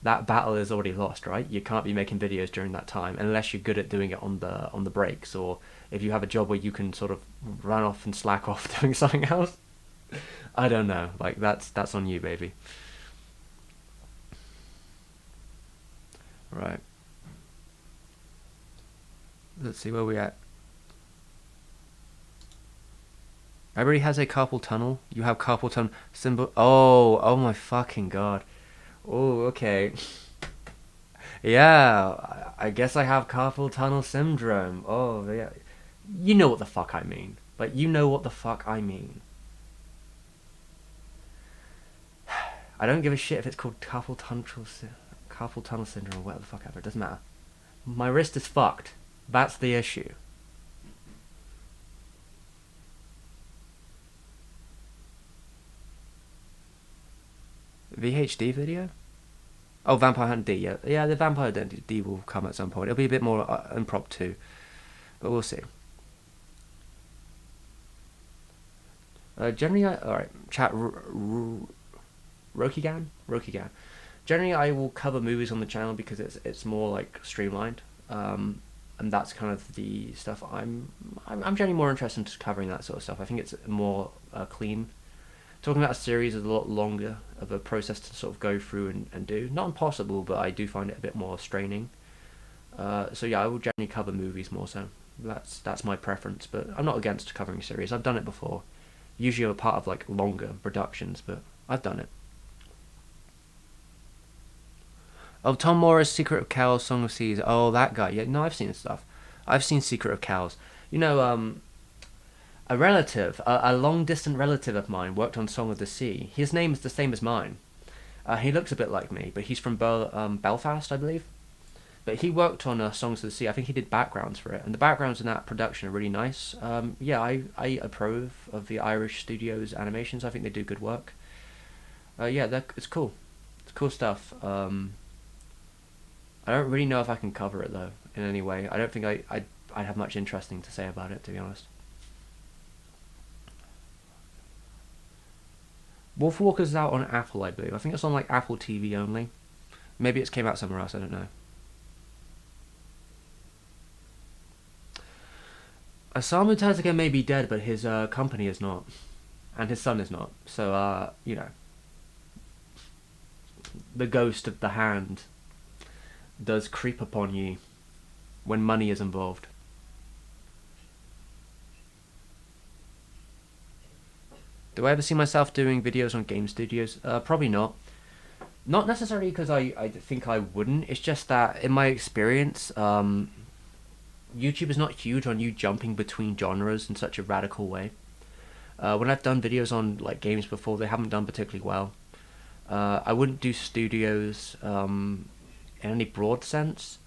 that battle is already lost, right? You can't be making videos during that time unless you're good at doing it on the breaks, or if you have a job where you can sort of run off and slack off doing something else. I don't know. Like, that's on you, baby. Right. Let's see where we at. Everybody has a carpal tunnel. You have carpal tunnel symbol. Oh my fucking god. Oh, okay. Yeah, I guess I have carpal tunnel syndrome. Oh, yeah. You know what the fuck I mean. Like, you know what the fuck I mean. I don't give a shit if it's called carpal tunnel syndrome or whatever the fuck ever. It doesn't matter. My wrist is fucked. That's the issue. VHD video? Oh, Vampire Hunt D, yeah. Yeah, the Vampire Hunt D will come at some point. It'll be a bit more impromptu, but we'll see. Generally, alright, chat, Rokigan? Generally, I will cover movies on the channel because it's more, like, streamlined. And that's kind of the stuff I'm generally more interested in covering that sort of stuff. I think it's more clean. Talking about a series is a lot longer of a process to sort of go through and do. Not impossible, but I do find it a bit more straining. So yeah, I will generally cover movies more so. That's my preference, but I'm not against covering series. I've done it before. Usually I'm a part of like longer productions, but I've done it. Oh, Tom Morris, Secret of Cows, Song of Seas. Oh, that guy. Yeah, no, I've seen his stuff. I've seen Secret of Cows. You know, a relative, a long-distant relative of mine worked on Song of the Sea. His name is the same as mine. He looks a bit like me, but he's from Belfast, I believe. But he worked on Songs of the Sea. I think he did backgrounds for it, and the backgrounds in that production are really nice. Yeah, I approve of the Irish studios' animations. I think they do good work. Yeah, it's cool. It's cool stuff. I don't really know if I can cover it though in any way. I don't think I'd have much interesting to say about it, to be honest. Wolfwalkers is out on Apple, I believe. I think it's on like Apple TV only. Maybe it's came out somewhere else, I don't know. Osamu Tezuka may be dead, but his company is not. And his son is not. So, you know. The ghost of the hand does creep upon you when money is involved. Do I ever see myself doing videos on game studios? Probably not. Not necessarily because I think I wouldn't. It's just that in my experience, YouTube is not huge on you jumping between genres in such a radical way. When I've done videos on like games before, they haven't done particularly well. I wouldn't do studios in any broad sense.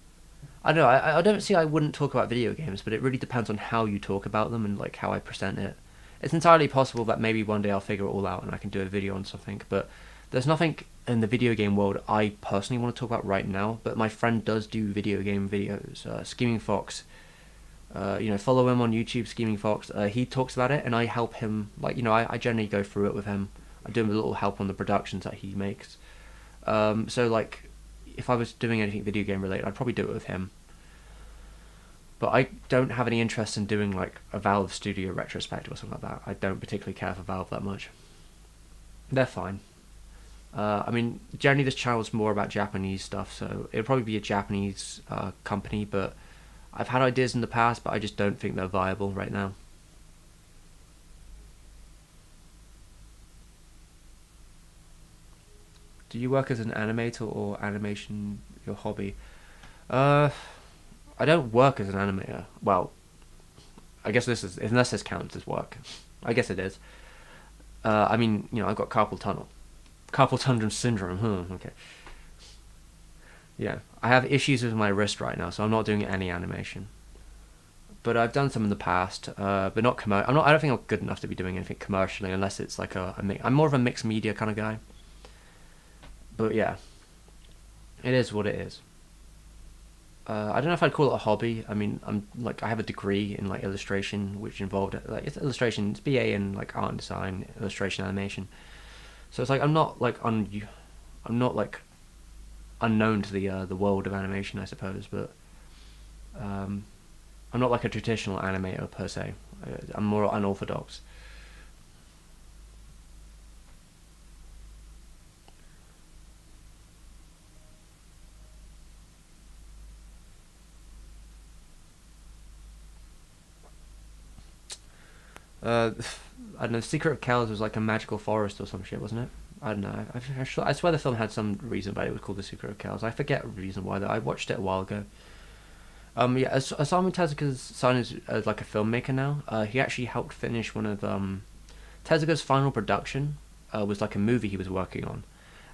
I don't know. I don't see. I wouldn't talk about video games, but it really depends on how you talk about them and like how I present it. It's entirely possible that maybe one day I'll figure it all out and I can do a video on something, but there's nothing in the video game world I personally want to talk about right now, but my friend does do video game videos. Scheming Fox, you know, follow him on YouTube, Scheming Fox. He talks about it and I help him, like, you know, I generally go through it with him. I do him a little help on the productions that he makes. So like, if I was doing anything video game related, I'd probably do it with him. But I don't have any interest in doing like a Valve Studio retrospective or something like that. I don't particularly care for Valve that much. They're fine. I mean, generally this channel is more about Japanese stuff, so it'll probably be a Japanese company, but I've had ideas in the past, but I just don't think they're viable right now. Do you work as an animator or animation your hobby? I don't work as an animator. Well, I guess this is, unless this counts as work. I guess it is. I mean, you know, I've got carpal tunnel syndrome. Okay. Yeah, I have issues with my wrist right now, so I'm not doing any animation. But I've done some in the past, but not I don't think I'm good enough to be doing anything commercially, unless it's like I'm more of a mixed media kind of guy. But yeah, it is what it is. I don't know if I'd call it a hobby. I mean, I have a degree in like illustration, which involved like it's illustration, it's BA in like art and design, illustration, animation. So it's like I'm not like unknown to the world of animation, I suppose, but I'm not like a traditional animator per se. I'm more unorthodox. Uh, I don't know. Secret of Kells was like a magical forest or some shit, wasn't it? I don't know. I swear the film had some reason why it was called The Secret of Kells. I forget a reason why though. I watched it a while ago. Yeah, Osamu Tezuka's son is like a filmmaker now. He actually helped finish one of Tezuka's final production. Was like a movie he was working on,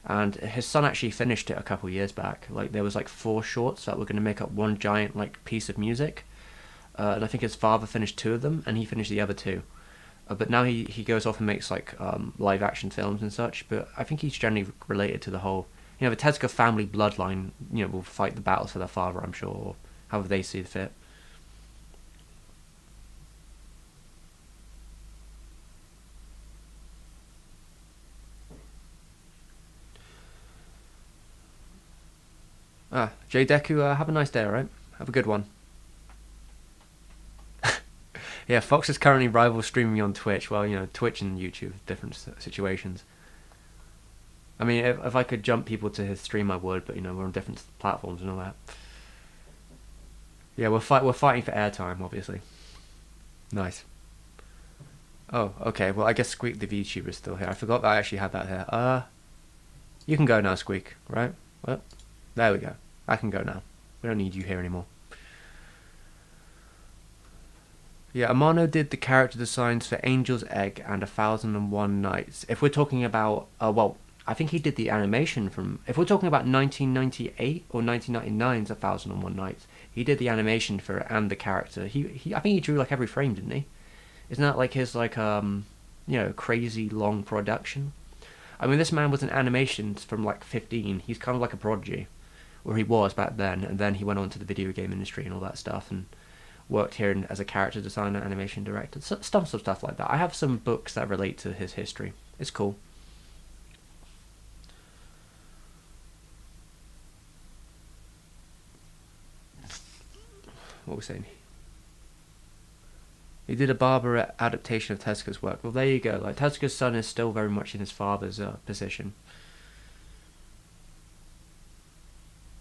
and his son actually finished it a couple years back. Like there was like 4 shorts that were going to make up one giant like piece of music, and I think his father finished 2 of them, and he finished the other 2. But now he goes off and makes like live action films and such. But I think he's generally related to the whole, the Tezuka family bloodline. Will fight the battles for their father, I'm sure, or however they see fit. Jay Deku, have a nice day, alright? Have a good one. Yeah, Fox is currently rival streaming on Twitch. Well, Twitch and YouTube, different situations. I mean, if I could jump people to his stream, I would, but we're on different platforms and all that. Yeah, we're fighting for airtime, obviously. Nice. Oh, okay. Well, I guess Squeak the VTuber is still here. I forgot that I actually had that here. You can go now, Squeak. Right? Well, there we go. I can go now. We don't need you here anymore. Yeah, Amano did the character designs for Angel's Egg and 1001 Nights. If we're talking about, well, I think he did the animation from. If we're talking about 1998 or 1999's 1001 Nights, he did the animation for it and the character. He I think he drew like every frame, didn't he? Isn't that like his like crazy long production? I mean, this man was in animations from like 15. He's kind of like a prodigy, or he was back then, and then he went on to the video game industry and all that stuff, and worked here as a character designer, animation director, stuff like that. I have some books that relate to his history. It's cool. What was we saying? He did a barber adaptation of Tezuka's work. Well, there you go. Like Tezuka's son is still very much in his father's position.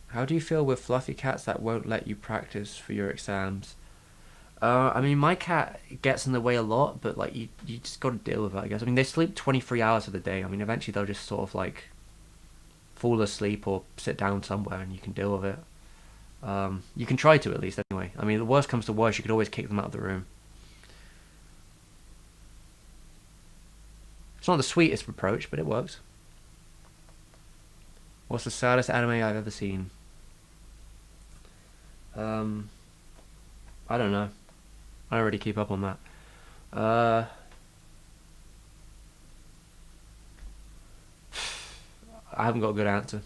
How do you feel with fluffy cats that won't let you practice for your exams? I mean, my cat gets in the way a lot, but like you just got to deal with it, I guess. I mean, they sleep 23 hours of the day. I mean, eventually they'll just sort of like fall asleep or sit down somewhere, and you can deal with it. You can try to at least, anyway. I mean, the worst comes to worst, you could always kick them out of the room. It's not the sweetest approach, but it works. What's the saddest anime I've ever seen? I don't know. I don't really keep up on that. I haven't got a good answer.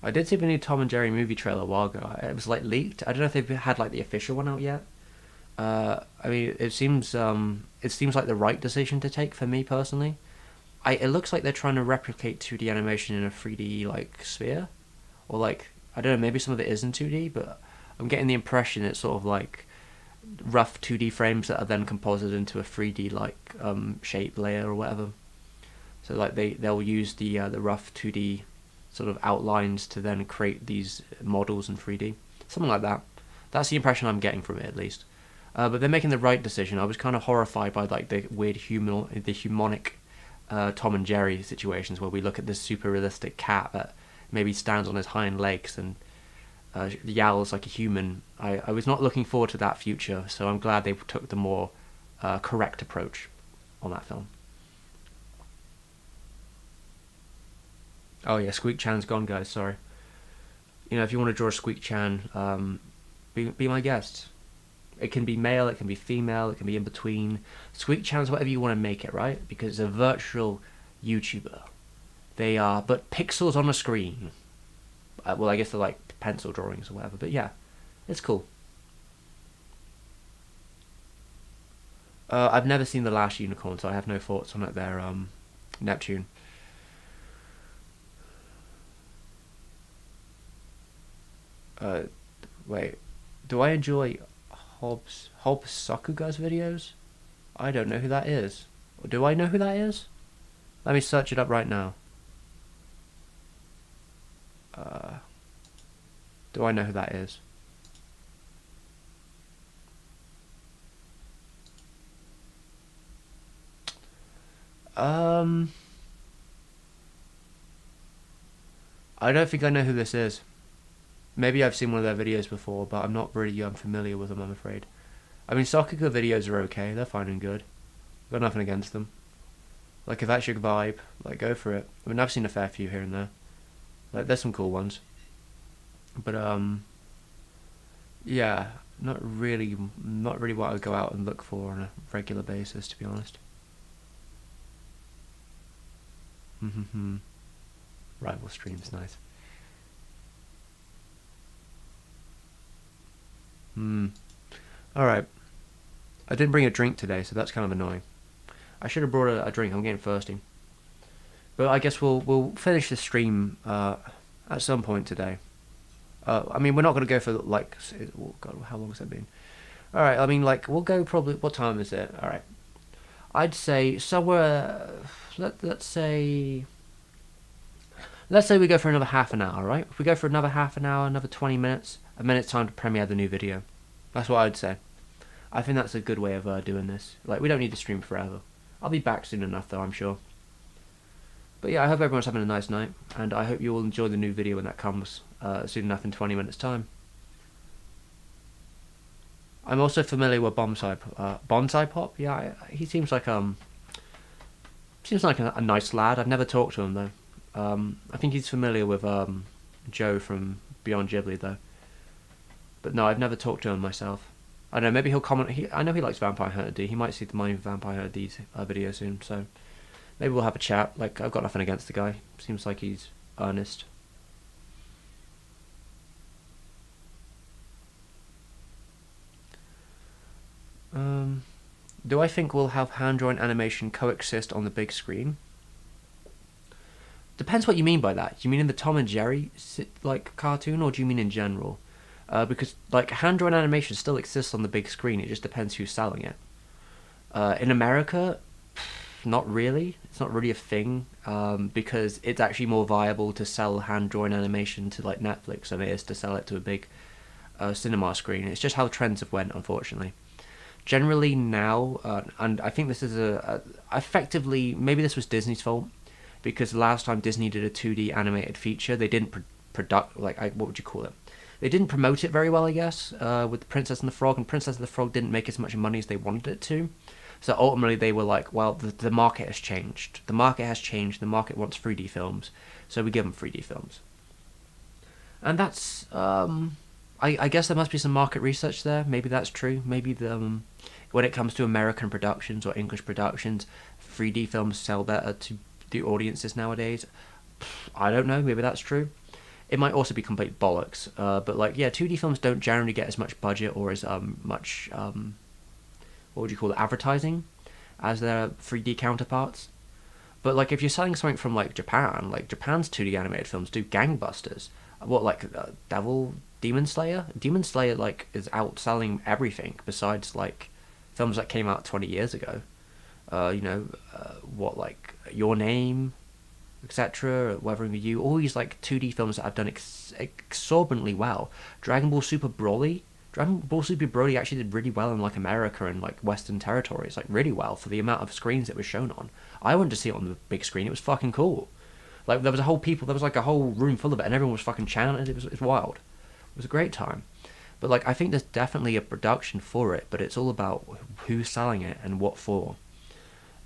I did see the new Tom and Jerry movie trailer a while ago. It was like leaked. I don't know if they've had like the official one out yet. I mean, it seems like the right decision to take for me personally. It looks like they're trying to replicate 2D animation in a 3D like sphere, or like I don't know, maybe some of it is in 2D, but I'm getting the impression it's sort of like rough 2D frames that are then composited into a 3D like shape layer or whatever. So like they'll use the rough 2D sort of outlines to then create these models in 3D, something like that. That's the impression I'm getting from it, at least. But they're making the right decision. I was kind of horrified by like the weird humonic Tom and Jerry situations where we look at this super realistic cat that maybe stands on his hind legs and yowls like a human. I was not looking forward to that future, so I'm glad they took the more correct approach on that film. Oh yeah, Squeak Chan's gone, guys. Sorry. If you want to draw a Squeak Chan, be my guest. It can be male, it can be female, it can be in between. Squeak Chan's whatever you want to make it, right? Because it's a virtual YouTuber. They are but pixels on a screen. Well, I guess they're like pencil drawings or whatever. But yeah, it's cool. I've never seen The Last Unicorn, so I have no thoughts on it there, Neptune. Wait. Do I enjoy Hobbs Sakuga's videos? I don't know who that is. Or do I know who that is? Let me search it up right now. Do I know who that is? I don't think I know who this is. Maybe I've seen one of their videos before, but I'm not really familiar with them, I'm afraid. I mean, Soccer videos are okay. They're fine and good. I've got nothing against them. Like, if that's your vibe, like, go for it. I mean, I've seen a fair few here and there. Like, there's some cool ones. But, yeah, not really what I would go out and look for on a regular basis, to be honest. Rival streams, nice. Alright. I didn't bring a drink today, so that's kind of annoying. I should have brought a drink, I'm getting thirsty. But I guess we'll finish the stream at some point today. I mean, we're not going to go for, like, oh God, how long has that been? Alright, I mean, like, we'll go probably, what time is it? Alright. I'd say somewhere, let's say we go for another half an hour, right? If we go for another half an hour, another 20 minutes, and then it's time to premiere the new video. That's what I'd say. I think that's a good way of doing this. Like, we don't need to stream forever. I'll be back soon enough, though, I'm sure. But yeah, I hope everyone's having a nice night, and I hope you all enjoy the new video when that comes soon enough in 20 minutes' time. I'm also familiar with Bonsai Pop. Yeah, he seems like a nice lad. I've never talked to him though. I think he's familiar with Joe from Beyond Ghibli though. But no, I've never talked to him myself. I don't know, maybe he'll comment. I know he likes Vampire Hunter D. He might see my Vampire Hunter D's video soon, so maybe we'll have a chat. Like, I've got nothing against the guy. Seems like he's earnest. Do I think we'll have hand-drawn animation coexist on the big screen? Depends what you mean by that. Do you mean in the Tom and Jerry like cartoon, or do you mean in general? Because like hand-drawn animation still exists on the big screen. It just depends who's selling it. In America, not really. It's not really a thing because it's actually more viable to sell hand-drawn animation to like Netflix than it is to sell it to a big cinema screen. It's just how trends have went, unfortunately. Generally now, and I think this is effectively, maybe this was Disney's fault, because last time Disney did a 2D animated feature, they didn't what would you call it? They didn't promote it very well, I guess, with the Princess and the Frog, and Princess and the Frog didn't make as much money as they wanted it to. So ultimately they were like, well, the market has changed. The market has changed. The market wants 3D films, so we give them 3D films. And that's, I guess there must be some market research there. Maybe that's true. Maybe when it comes to American productions or English productions, 3D films sell better to the audiences nowadays. I don't know. Maybe that's true. It might also be complete bollocks. But like, yeah, 2D films don't generally get as much budget or as much what would you call it, advertising as their 3D counterparts. But like, if you're selling something from like Japan, like Japan's 2D animated films do gangbusters. What, like Demon Slayer? Demon Slayer like is outselling everything besides like films that came out 20 years ago. What, like Your Name, etc., Weathering with You, all these like 2D films that have done exorbitantly well. Dragon Ball Super Broly actually did really well in like America and like Western territories, like really well for the amount of screens it was shown on. I went to see it on the big screen. It was fucking cool. Like there was like a whole room full of it, and everyone was fucking chanting. It was wild. It was a great time. But like, I think there's definitely a production for it, but it's all about who's selling it and what for.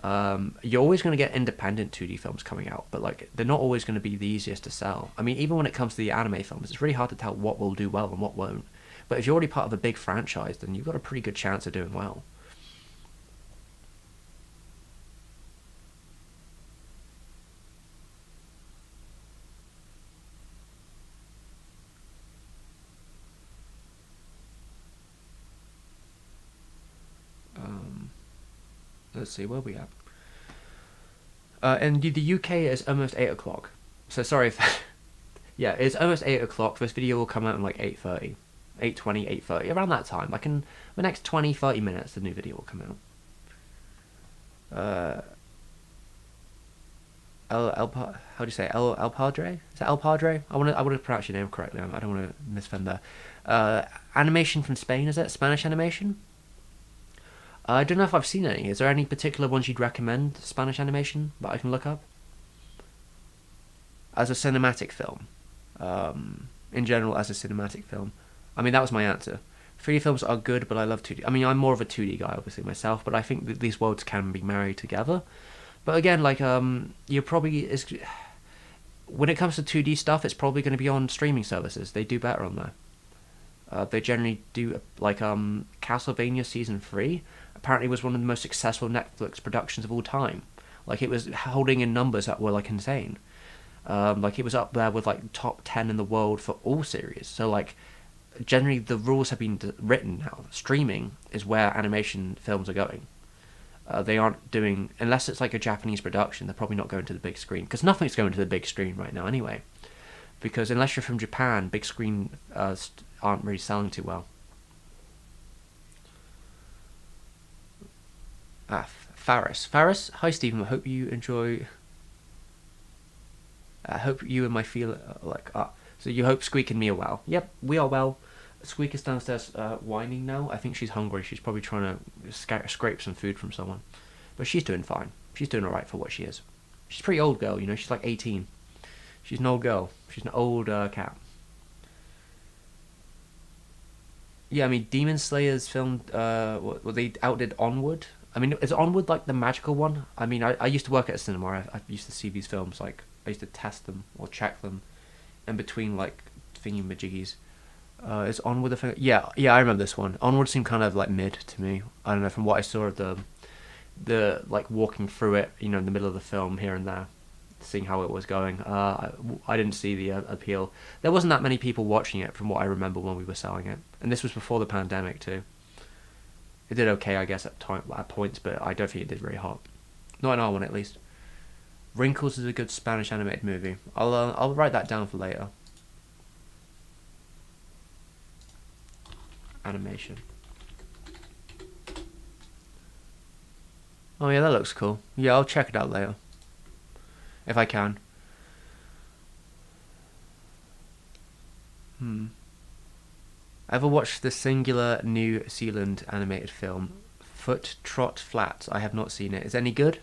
You're always going to get independent 2D films coming out, but like, they're not always going to be the easiest to sell. I mean, even when it comes to the anime films, it's really hard to tell what will do well and what won't. But if you're already part of a big franchise, then you've got a pretty good chance of doing well. Let's see, where are we at? In the UK, it's almost 8 o'clock. So sorry if... yeah, it's almost 8 o'clock. This video will come out in like 8:30. 8:20, 8:30, around that time. Like in the next 20-30 minutes, the new video will come out. How do you say El Padre? Is that El Padre? I want to pronounce your name correctly. I don't want to misfend there. Animation from Spain, is it? Spanish animation? I don't know if I've seen any. Is there any particular ones you'd recommend, Spanish animation, that I can look up? As a cinematic film. In general, as a cinematic film. I mean, that was my answer. 3D films are good, but I love 2D. I mean, I'm more of a 2D guy, obviously, myself, but I think that these worlds can be married together. But again, like, you're probably... when it comes to 2D stuff, it's probably going to be on streaming services. They do better on there. They generally do, like, Castlevania Season 3 apparently was one of the most successful Netflix productions of all time. Like, it was holding in numbers that were, like, insane. Like, it was up there with, like, top 10 in the world for all series. So, like, generally the rules have been written now. Streaming is where animation films are going. They aren't doing, unless it's like a Japanese production, they're probably not going to the big screen, because nothing's going to the big screen right now anyway, because unless you're from Japan, big screen aren't really selling too well. Faris, hi Stephen, I hope you enjoy, I hope you and my feel so you hope Squeak and me are well. Yep, we are well. Squeak is downstairs whining now. I think she's hungry. She's probably trying to scrape some food from someone. But she's doing fine. She's doing alright for what she is. She's a pretty old girl, you know. She's like 18. She's an old girl. She's an old cat. Yeah, I mean, Demon Slayer's filmed... they outdid Onward. I mean, is Onward like the magical one? I mean, I used to work at a cinema. I used to see these films. Like, I used to test them or check them in between, like, thingy-majiggies. Is Onward the thing? Yeah, I remember this one. Onward seemed kind of like mid to me. I don't know, from what I saw of the like walking through it, you know, in the middle of the film here and there, seeing how it was going. I didn't see the appeal. There wasn't that many people watching it from what I remember when we were selling it, and this was before the pandemic too. It did okay, I guess, at points, but I don't think it did very hot. Not in our one, at least. Wrinkles is a good Spanish animated movie. I'll write that down for later. Animation. Oh yeah, that looks cool. Yeah, I'll check it out later. If I can. Ever watched the singular New Zealand animated film Foot Trot Flats? I have not seen it. Is it any good?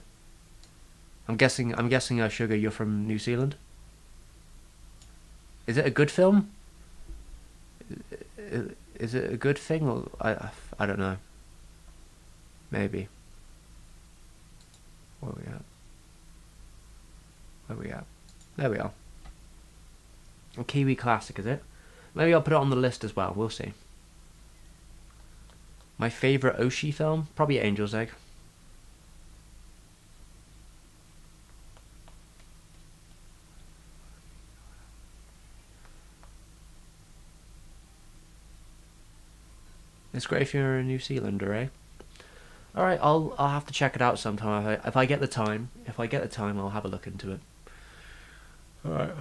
I'm guessing Sugar, you're from New Zealand? Is it a good film? Is it a good thing, or I don't know. Maybe. Where are we at? There we are. A Kiwi classic, is it? Maybe I'll put it on the list as well. We'll see. My favourite Oshi film? Probably Angel's Egg. It's great if you're a New Zealander, eh? Alright, I'll have to check it out sometime if I get the time. If I get the time, I'll have a look into it. Alright.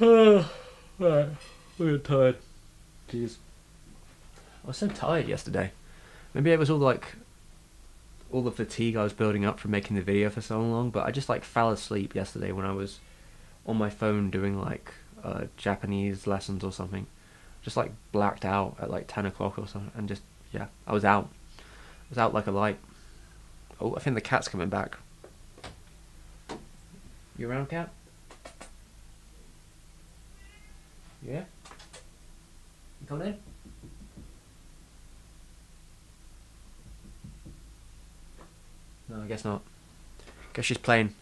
Alright. We're tired. Jeez. I was so tired yesterday. Maybe it was all the fatigue I was building up from making the video for so long, but I just like fell asleep yesterday when I was on my phone doing like Japanese lessons or something. Just like blacked out at like 10 o'clock or something, and just, yeah, I was out. I was out like a light. Oh, I think the cat's coming back. You around, cat? Yeah? You coming in? No, I guess not. Guess she's playing.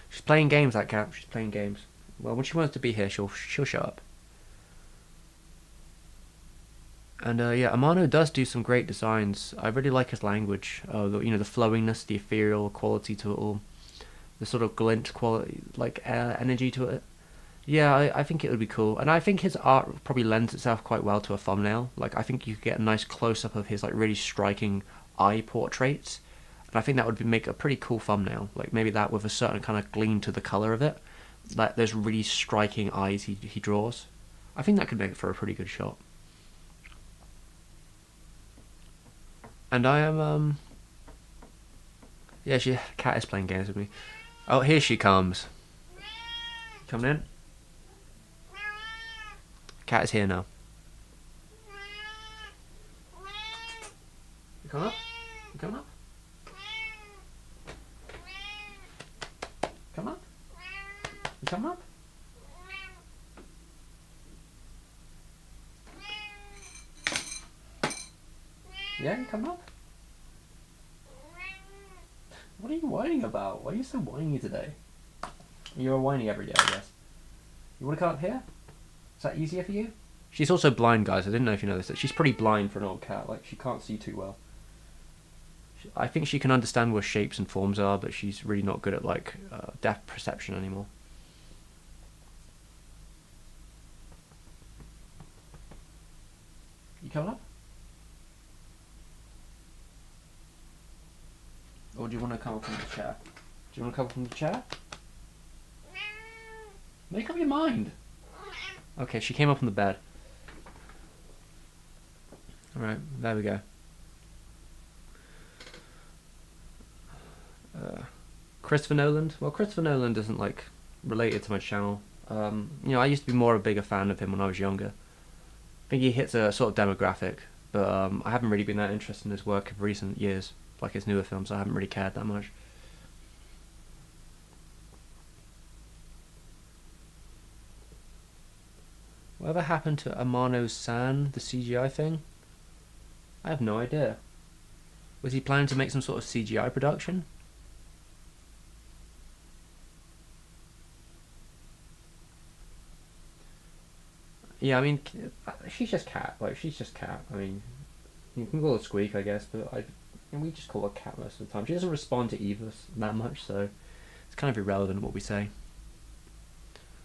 She's playing games, that cat. She's playing games. Well, when she wants to be here, she'll shut up. And yeah, Amano does do some great designs. I really like his language. You know, the flowingness, the ethereal quality to it all, the sort of glint quality, like energy to it. Yeah, I think it would be cool, and I think his art probably lends itself quite well to a thumbnail. Like, I think you could get a nice close up of his like really striking eye portraits, and I think that would make a pretty cool thumbnail. Like maybe that with a certain kind of gleam to the color of it. Like there's really striking eyes he draws. I think that could make it for a pretty good shot. And I am, yeah, cat is playing games with me. Oh, here she comes. Coming in? Cat is here now. coming up? You coming up? Come up? You coming up? Yeah, you coming up? What are you whining about? Why are you so whiny today? You're whiny every day, I guess. You want to come up here? Is that easier for you? She's also blind, guys. I didn't know if you know this. She's pretty blind for an old cat. Like, she can't see too well. I think she can understand where shapes and forms are, but she's really not good at, like, depth perception anymore. You coming up? Or do you want to come up from the chair? Do you want to come up from the chair? Make up your mind. Okay, she came up on the bed. Alright, there we go. Christopher Nolan. Well, Christopher Nolan isn't, like, related to my channel. You know, I used to be more of a bigger fan of him when I was younger. I think he hits a sort of demographic, but I haven't really been that interested in his work of recent years. Like his newer films, I haven't really cared that much. Whatever happened to Amano-san, the CGI thing? I have no idea. Was he planning to make some sort of CGI production? Yeah, I mean, she's just Cat. Like, she's just Cat. I mean, you can call her Squeak, I guess, but we just call her Cat most of the time. She doesn't respond to either that much, so it's kind of irrelevant what we say.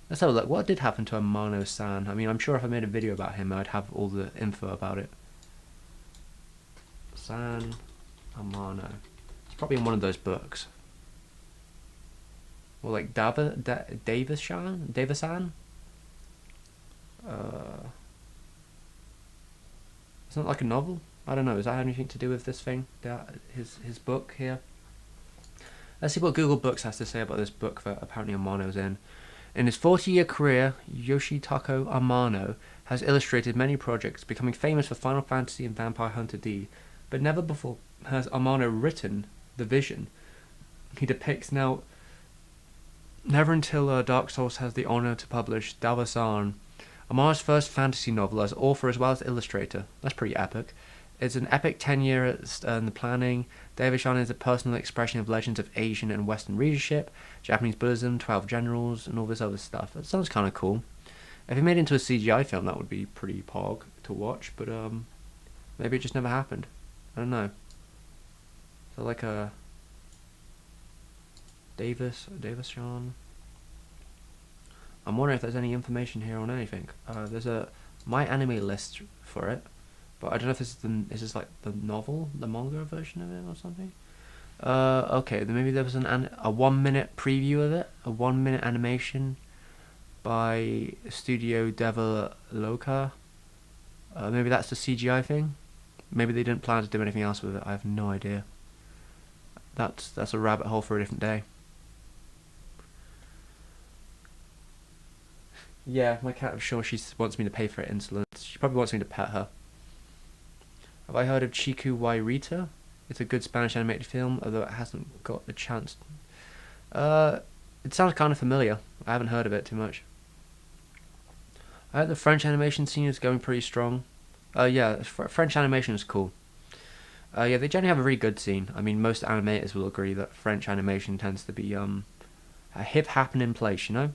Let's have a look. What did happen to Amano-san? I mean, I'm sure if I made a video about him, I'd have all the info about it. San Amano. It's probably in one of those books. Or like Davis-san? Davis-san? Isn't it like a novel? I don't know. Does that have anything to do with this thing? His book here? Let's see what Google Books has to say about this book that apparently Amano's in. In his 40-year career, Yoshitaka Amano has illustrated many projects, becoming famous for Final Fantasy and Vampire Hunter D, but never before has Amano written The Vision. He depicts now... Never until Dark Souls has the honor to publish Dawa-san, Amano's first fantasy novel as author as well as illustrator. That's pretty epic. It's an epic 10 years in the planning. Dawa-san is a personal expression of legends of Asian and Western readership, Japanese Buddhism, 12 generals, and all this other stuff. That sounds kind of cool. If it made it into a CGI film, that would be pretty pog to watch, but maybe it just never happened. I don't know. So like a Davis-san. I'm wondering if there's any information here on anything. There's a My Anime list for it, but I don't know if this is like the novel, the manga version of it or something. Okay, then maybe there was a 1-minute preview of it, a 1-minute animation by Studio Devil Loca. Maybe that's the CGI thing. Maybe they didn't plan to do anything else with it. I have no idea. That's a rabbit hole for a different day. Yeah, my cat, I'm sure she wants me to pay for her insulin. She probably wants me to pet her. Have I heard of Chiku Wai Rita? It's a good Spanish animated film, although it hasn't got a chance. It sounds kind of familiar. I haven't heard of it too much. I heard the French animation scene is going pretty strong. Yeah, French animation is cool. Yeah, they generally have a really good scene. I mean, most animators will agree that French animation tends to be a hip happening place, you know?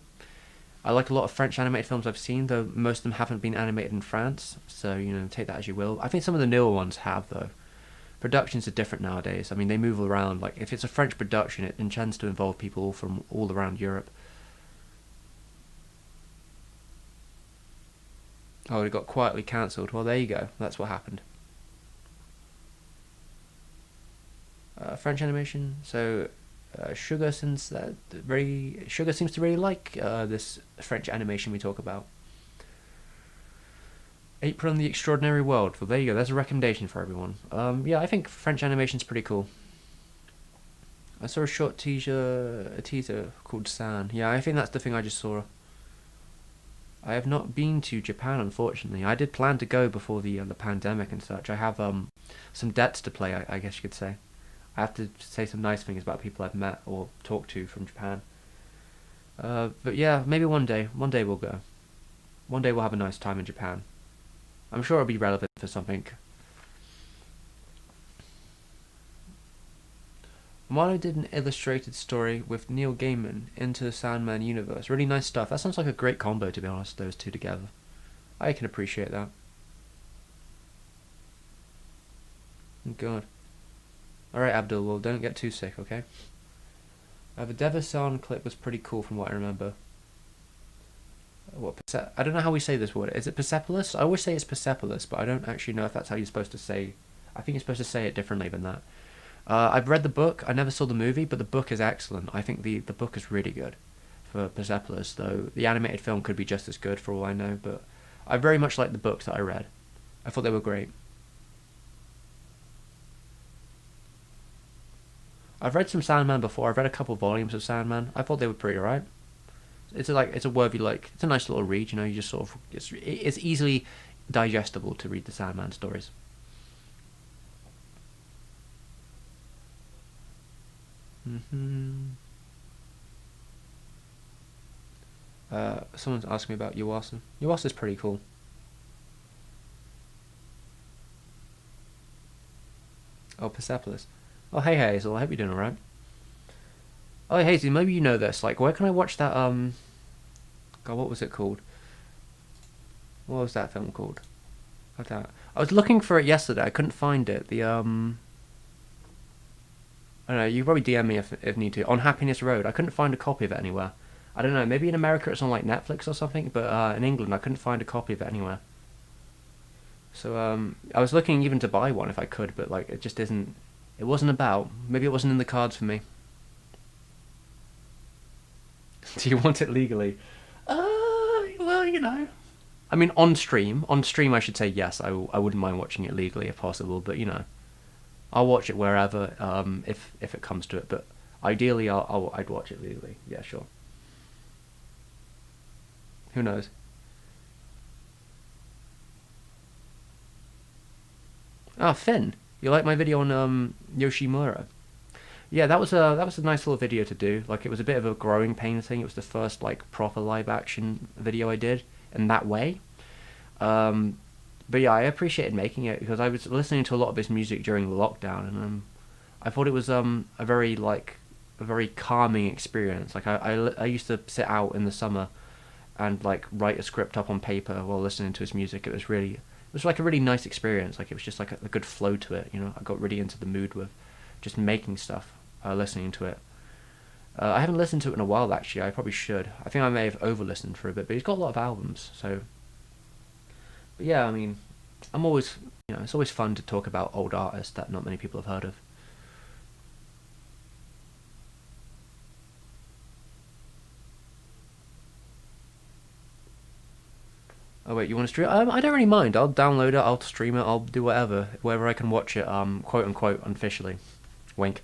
I like a lot of French animated films I've seen, though most of them haven't been animated in France, so, you know, take that as you will. I think some of the newer ones have, though. Productions are different nowadays. I mean, they move around. Like, if it's a French production, it tends to involve people from all around Europe. Oh, it got quietly cancelled. Well, there you go. That's what happened. French animation, so... Sugar seems to really like this French animation we talk about. April in the Extraordinary World. Well, there you go. There's a recommendation for everyone. Yeah, I think French animation's pretty cool. I saw a short teaser called San. Yeah, I think that's the thing I just saw. I have not been to Japan, unfortunately. I did plan to go before the pandemic and such. I have some debts to play, I guess you could say. I have to say some nice things about people I've met or talked to from Japan. But yeah, maybe one day we'll go. One day we'll have a nice time in Japan. I'm sure it'll be relevant for something. Milo did an illustrated story with Neil Gaiman into the Sandman universe. Really nice stuff. That sounds like a great combo, to be honest, those two together. I can appreciate that. God. Alright, Abdul, well, don't get too sick, okay? The Devasan clip was pretty cool from what I remember. What, I don't know how we say this word. Is it Persepolis? I always say it's Persepolis, but I don't actually know if that's how you're supposed to say. I think you're supposed to say it differently than that. I've read the book. I never saw the movie, but the book is excellent. I think the book is really good for Persepolis, though the animated film could be just as good for all I know, but I very much liked the books that I read. I thought they were great. I've read some Sandman before. I've read a couple volumes of Sandman. I thought they were pretty alright. It's a worthy, like, it's a nice little read, you know, you just sort of, it's easily digestible to read the Sandman stories. Someone's asking me about Yuasa. Yuasa's pretty cool. Oh, Persepolis. Oh, hey Hazel, I hope you're doing alright. Oh, hey Hazel, maybe you know this. Like, where can I watch that, God, what was it called? What was that film called? I was looking for it yesterday, I couldn't find it. I don't know, you probably DM me if need to. On Happiness Road, I couldn't find a copy of it anywhere. I don't know, maybe in America it's on, like, Netflix or something, but in England I couldn't find a copy of it anywhere. So, I was looking even to buy one if I could, but, like, it just isn't... It wasn't about. Maybe it wasn't in the cards for me. Do you want it legally? Well, you know. I mean, on stream I should say yes, I wouldn't mind watching it legally if possible, but, you know. I'll watch it wherever, if it comes to it, but ideally I'd watch it legally. Yeah, sure. Who knows? Ah, Finn. You like my video on Yoshimura? Yeah, that was a nice little video to do. Like, it was a bit of a growing pain thing. It was the first, like, proper live action video I did in that way. But yeah, I appreciated making it because I was listening to a lot of his music during the lockdown, and I thought it was a very calming experience. Like, I used to sit out in the summer and, like, write a script up on paper while listening to his music. It was like a really nice experience. Like, it was just like a good flow to it, you know. I got really into the mood with just making stuff, listening to it. I haven't listened to it in a while, actually. I probably should. I think I may have over-listened for a bit, but he's got a lot of albums, so... But yeah, I mean, I'm always, you know, it's always fun to talk about old artists that not many people have heard of. Oh wait, you want to stream? I don't really mind. I'll download it, I'll stream it, I'll do whatever, wherever I can watch it, quote unquote, unofficially. Wink.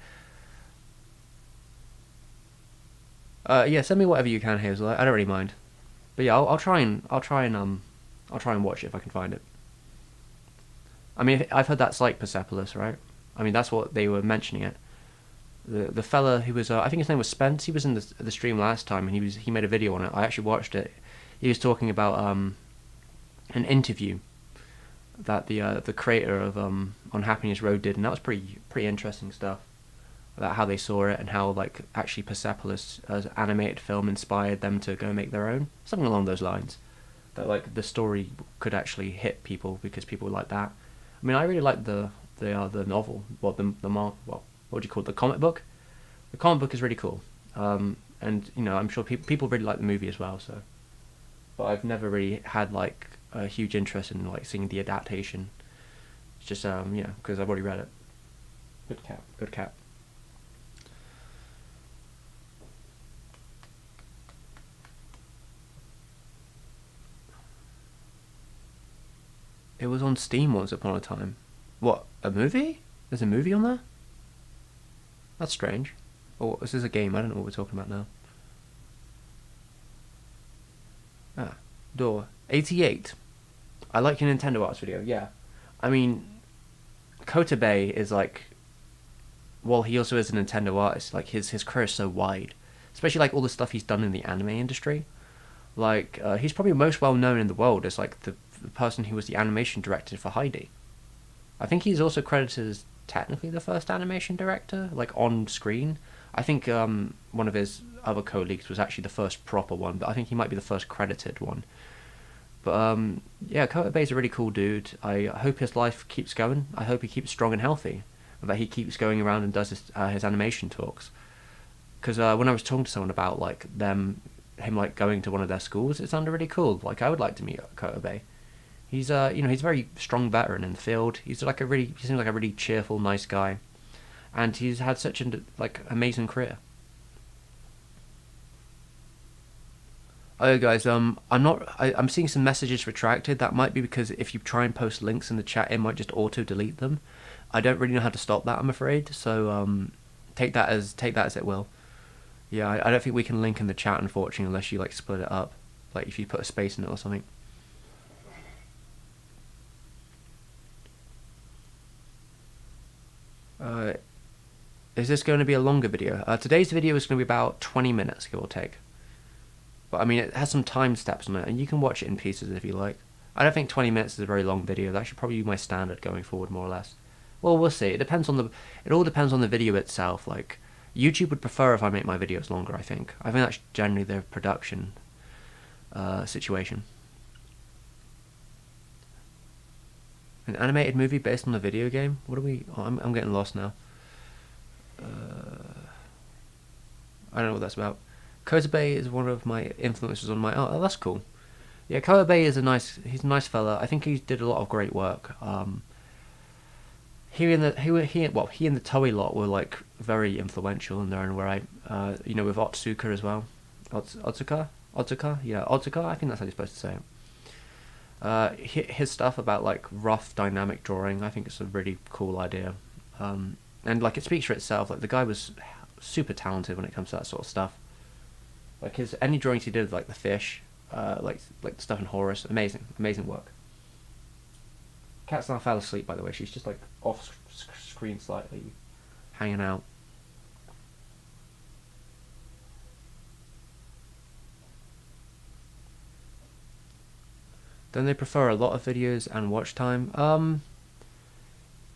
Yeah, send me whatever you can, Hazel. I don't really mind. But yeah, I'll try and watch it if I can find it. I mean, I've heard that's like Persepolis, right? I mean, that's what they were mentioning it. The fella who was, I think his name was Spence. He was in the stream last time, and he made a video on it. I actually watched it. He was talking about an interview that the creator of On Happiness Road did, and that was pretty interesting stuff about how they saw it and how, like, actually Persepolis as an animated film inspired them to go make their own, something along those lines. That, like, the story could actually hit people because people like that. I mean, I really like the novel, what do you call it, the comic book? The comic book is really cool, and you know, I'm sure people really like the movie as well. So, but I've never really had, like, a huge interest in, like, seeing the adaptation. It's just you know, because I've already read it. Good cat. It was on Steam once upon a time. What, a movie? There's a movie on there? That's strange. Oh, this is a game, I don't know what we're talking about now. Ah, door. 88. I like your Nintendo Arts video, yeah. I mean, Kotabe is like, well, he also is a Nintendo artist. Like his career is so wide, especially like all the stuff he's done in the anime industry. Like he's probably most well known in the world as like the person who was the animation director for Heidi. I think he's also credited as technically the first animation director, like on screen. I think one of his other colleagues was actually the first proper one, but I think he might be the first credited one. But yeah, Kotabe's a really cool dude. I hope his life keeps going. I hope he keeps strong and healthy, and that he keeps going around and does his animation talks. Because when I was talking to someone about like him like going to one of their schools, it sounded really cool. Like I would like to meet Kotabe. He's he's a very strong veteran in the field. He seems like a really cheerful, nice guy, and he's had such an like amazing career. Oh guys, I'm seeing some messages retracted. That might be because if you try and post links in the chat, it might just auto delete them. I don't really know how to stop that, I'm afraid. So take that as it will. Yeah, I don't think we can link in the chat, unfortunately, unless you like split it up, like if you put a space in it or something. Is this going to be a longer video? Today's video is going to be about 20 minutes, give or take. But I mean, it has some time steps on it, and you can watch it in pieces if you like. I don't think 20 minutes is a very long video. That should probably be my standard going forward, more or less. Well, we'll see. It all depends on the video itself. Like, YouTube would prefer if I make my videos longer, I think. I think that's generally the production situation. An animated movie based on a video game? What are we... Oh, I'm getting lost now. I don't know what that's about. Kotabe is one of my influences on my art. Oh, that's cool. Yeah, Kotabe is he's a nice fella. I think he did a lot of great work. He and the Toei lot were like very influential in their own right. With Otsuka as well. Otsuka? Yeah, Otsuka, I think that's how you're supposed to say it. His stuff about like rough dynamic drawing, I think it's a really cool idea. And like it speaks for itself. Like the guy was super talented when it comes to that sort of stuff. Like any drawings he did of like the fish, like the stuff in Horus, amazing work. Cat's now fell asleep, by the way. She's just like off screen slightly, hanging out. Don't they prefer a lot of videos and watch time?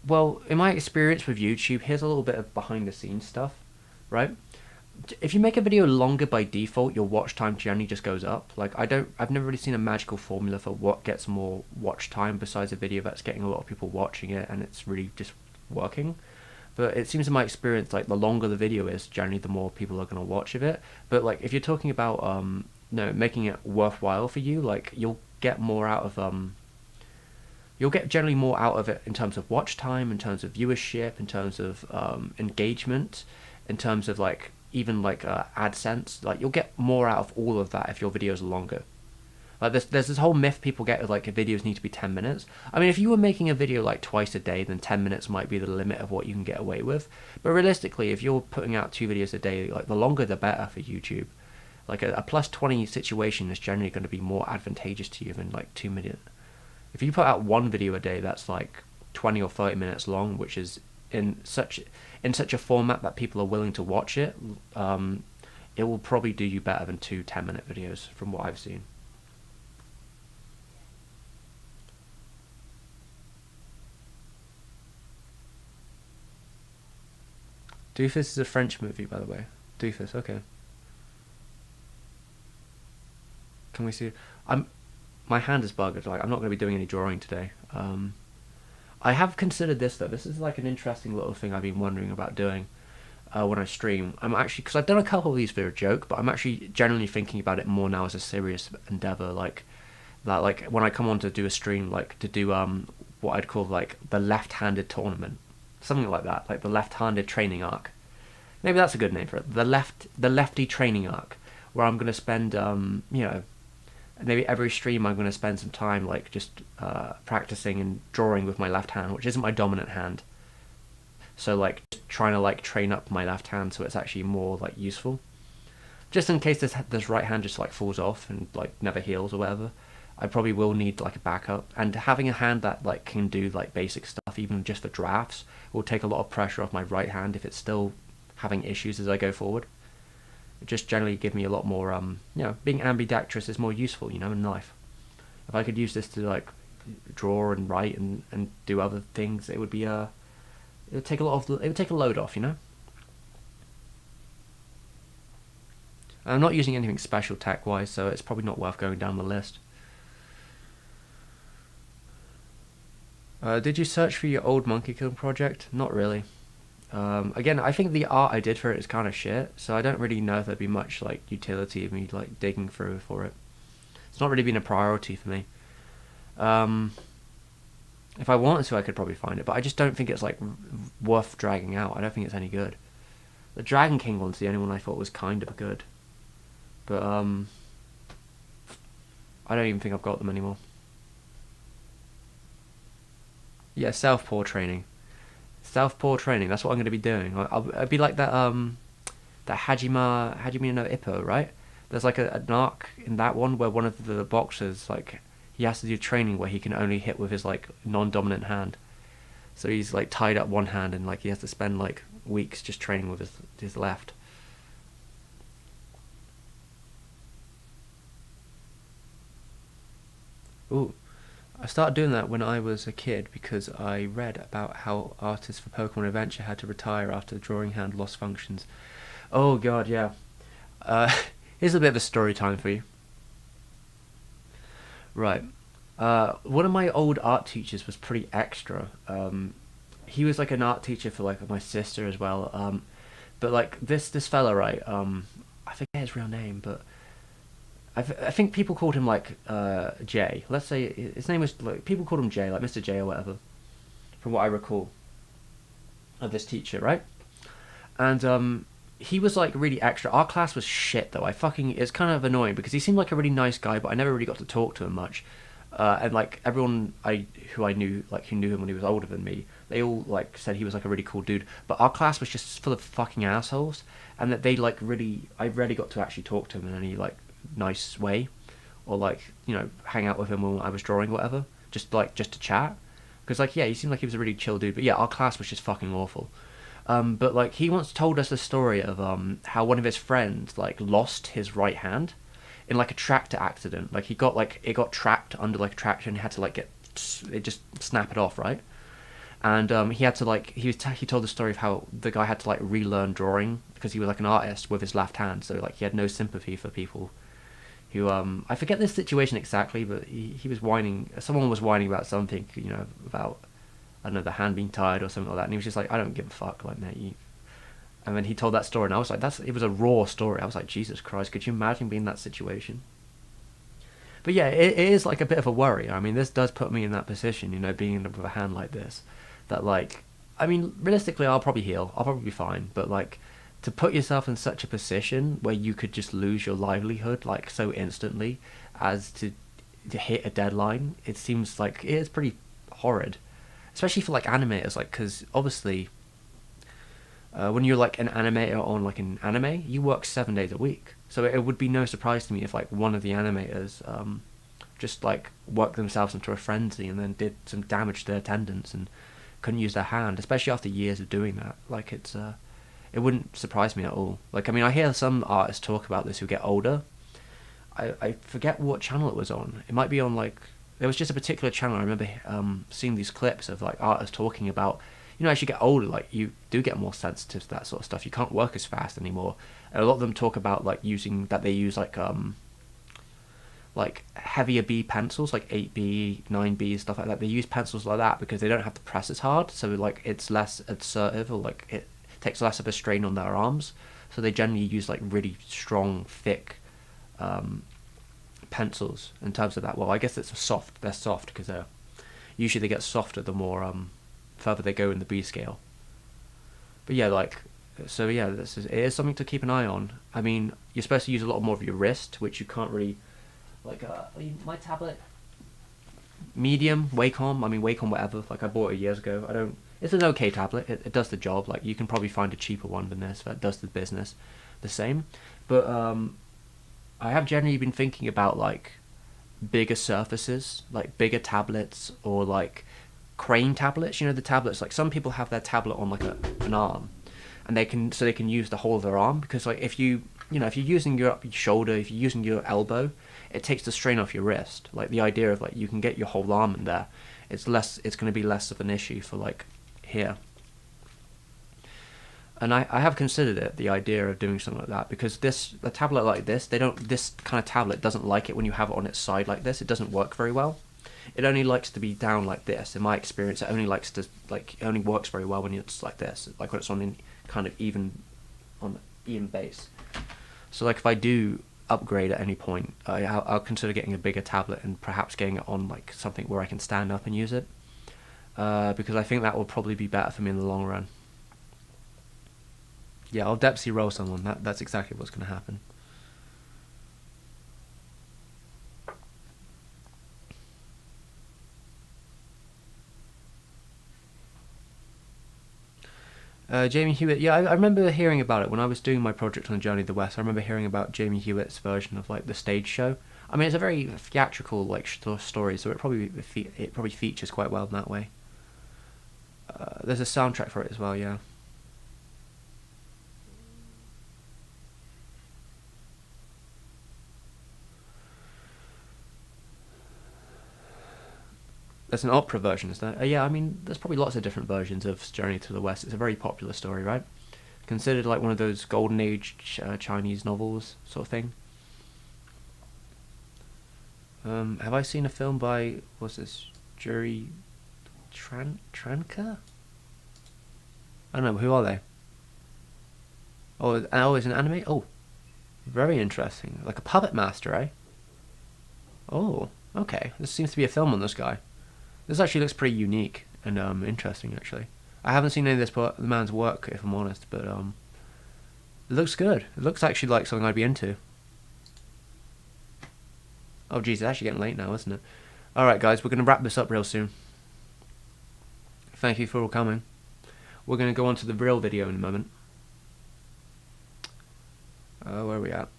Well, in my experience with YouTube, here's a little bit of behind the scenes stuff, right? If you make a video longer by default, your watch time generally just goes up. Like I've never really seen a magical formula for what gets more watch time besides a video that's getting a lot of people watching it and it's really just working. But it seems in my experience, like the longer the video is, generally the more people are going to watch of it. But like if you're talking about making it worthwhile for you, like you'll get more out of you'll get generally more out of it in terms of watch time, in terms of viewership, in terms of engagement, in terms of like even like AdSense. Like you'll get more out of all of that if your videos are longer. Like there's this whole myth people get of like videos need to be 10 minutes. I mean, if you were making a video like twice a day, then 10 minutes might be the limit of what you can get away with. But realistically, if you're putting out 2 videos a day, like the longer the better for YouTube. Like a plus 20 situation is generally going to be more advantageous to you than like 2 minutes. If you put out 1 video a day that's like 20 or 30 minutes long, which is in such a format that people are willing to watch it, it will probably do you better than 2 10-minute videos from what I've seen. Doofus is a French movie, by the way. Doofus, okay. Can we see? My hand is bugged. Like I'm not going to be doing any drawing today. I have considered this though. This is like an interesting little thing I've been wondering about doing when I stream. I'm actually, because I've done a couple of these for a joke, but I'm actually generally thinking about it more now as a serious endeavor. Like that, like when I come on to do a stream, like to do what I'd call like the left-handed tournament, something like that, like the left-handed training arc. Maybe that's a good name for it. The lefty training arc, where I'm going to spend maybe every stream I'm going to spend some time like just practicing and drawing with my left hand, which isn't my dominant hand. So like just trying to like train up my left hand so it's actually more like useful. Just in case this right hand just like falls off and like never heals or whatever. I probably will need like a backup, and having a hand that like can do like basic stuff, even just for drafts, will take a lot of pressure off my right hand if it's still having issues as I go forward. It just generally give me a lot more, being ambidextrous is more useful, in life. If I could use this to like draw and write and do other things, it would be it would take a lot of it would take a load off. I'm not using anything special tech wise, so it's probably not worth going down the list. Did you search for your old Monkey King project? Not really. Again, I think the art I did for it is kind of shit, so I don't really know if there'd be much like utility of me like digging through for it. It's not really been a priority for me. If I wanted to, I could probably find it, but I just don't think it's like worth dragging out. I don't think it's any good. The Dragon King one's the only one I thought was kind of good, but I don't even think I've got them anymore. Yeah, Southpaw training. Southpaw training. That's what I'm going to be doing. I'd be like that Hajime no Ippo, right? There's like an arc in that one where one of the boxers, like, he has to do training where he can only hit with his like non-dominant hand. So he's like tied up one hand and like he has to spend like weeks just training with his left. Ooh. I started doing that when I was a kid because I read about how artists for Pokemon Adventure had to retire after the drawing hand lost functions. Oh god, yeah. Here's a bit of a story time for you. Right. One of my old art teachers was pretty extra. He was like an art teacher for like my sister as well. But like this fella, right? I forget his real name, but I think people called him like Jay. Let's say his name was like people called him Jay, like Mr. J or whatever, from what I recall of this teacher, right? And he was like really extra. Our class was shit though. It's kind of annoying because he seemed like a really nice guy, but I never really got to talk to him much. And like everyone who I knew, like who knew him when he was older than me, they all like said he was like a really cool dude. But our class was just full of fucking assholes, and that they like I rarely got to actually talk to him in any like nice way, or like hang out with him when I was drawing or whatever, just to chat, because like yeah, he seemed like he was a really chill dude, but yeah, our class was just fucking awful. But like he once told us a story of how one of his friends like lost his right hand in like a tractor accident. Like it got trapped under like a tractor and he had to like just snap it off, right? And he had to like he told the story of how the guy had to like relearn drawing because he was like an artist with his left hand, so like he had no sympathy for people who I forget this situation exactly, but he was whining. Someone was whining about something, about I don't know, the hand being tied or something like that, and he was just like, I don't give a fuck, like mate. And then he told that story, and I was like, it was a raw story. I was like, Jesus Christ, could you imagine being in that situation? But yeah, it is like a bit of a worry. I mean, this does put me in that position, being with a hand like this, that like, I mean, realistically, I'll probably heal. I'll probably be fine, but like, to put yourself in such a position where you could just lose your livelihood like so instantly as to hit a deadline, it seems like it is pretty horrid, especially for like animators, like because obviously when you're like an animator on like an anime, you work 7 days a week, so it would be no surprise to me if like one of the animators just like worked themselves into a frenzy and then did some damage to their tendons and couldn't use their hand, especially after years of doing that. Like it wouldn't surprise me at all. Like, I mean, I hear some artists talk about this who get older. I forget what channel it was on. It might be on, like... There was just a particular channel. I remember seeing these clips of, like, artists talking about... as you get older, like, you do get more sensitive to that sort of stuff. You can't work as fast anymore. And a lot of them talk about, like, they use, like heavier B pencils, like 8B, 9B, stuff like that. They use pencils like that because they don't have to press as hard. So, like, it's less assertive, or, like, it takes less of a strain on their arms, so they generally use like really strong, thick pencils in terms of that. Well, I guess they're soft because usually they get softer the more further they go in the B scale. But yeah, like, so yeah, it is something to keep an eye on. I mean, you're supposed to use a lot more of your wrist, which you can't really, like, my tablet, medium, Wacom, Wacom whatever, like I bought it years ago. It's an okay tablet. It does the job. Like, you can probably find a cheaper one than this that does the business the same. But I have generally been thinking about like bigger surfaces, like bigger tablets or like crane tablets. You know, the tablets, like some people have their tablet on like an arm, and they can use the whole of their arm, because like if you're using your shoulder, if you're using your elbow, it takes the strain off your wrist. Like the idea of like you can get your whole arm in there, it's going to be less of an issue for like here. And I have considered it, the idea of doing something like that, because a tablet like this, this kind of tablet doesn't like it when you have it on its side like this. It doesn't work very well. It only likes to be down like this. In my experience, it only works very well when it's like this, like when it's on kind of even base. So like if I do upgrade at any point, I'll consider getting a bigger tablet and perhaps getting it on like something where I can stand up and use it, because I think that will probably be better for me in the long run. Yeah, I'll Depsy roll someone. That's exactly what's going to happen. Jamie Hewitt, yeah, I remember hearing about it when I was doing my project on Journey to the West. I remember hearing about Jamie Hewitt's version of like the stage show. I mean, it's a very theatrical like story, so it probably features quite well in that way. There's a soundtrack for it as well, yeah. There's an opera version, is there? Yeah, I mean, there's probably lots of different versions of Journey to the West. It's a very popular story, right? Considered like one of those golden age Chinese novels sort of thing. Have I seen a film by, what's this, Jury Tranca? I don't know, who are they? Oh, it's an anime? Oh, very interesting. Like a puppet master, eh? Oh, okay. There seems to be a film on this guy. This actually looks pretty unique and interesting, actually. I haven't seen any of the man's work, if I'm honest, but it looks good. It looks actually like something I'd be into. Oh, geez, it's actually getting late now, isn't it? Alright, guys, we're going to wrap this up real soon. Thank you for all coming. We're going to go on to the real video in a moment. Where are we at?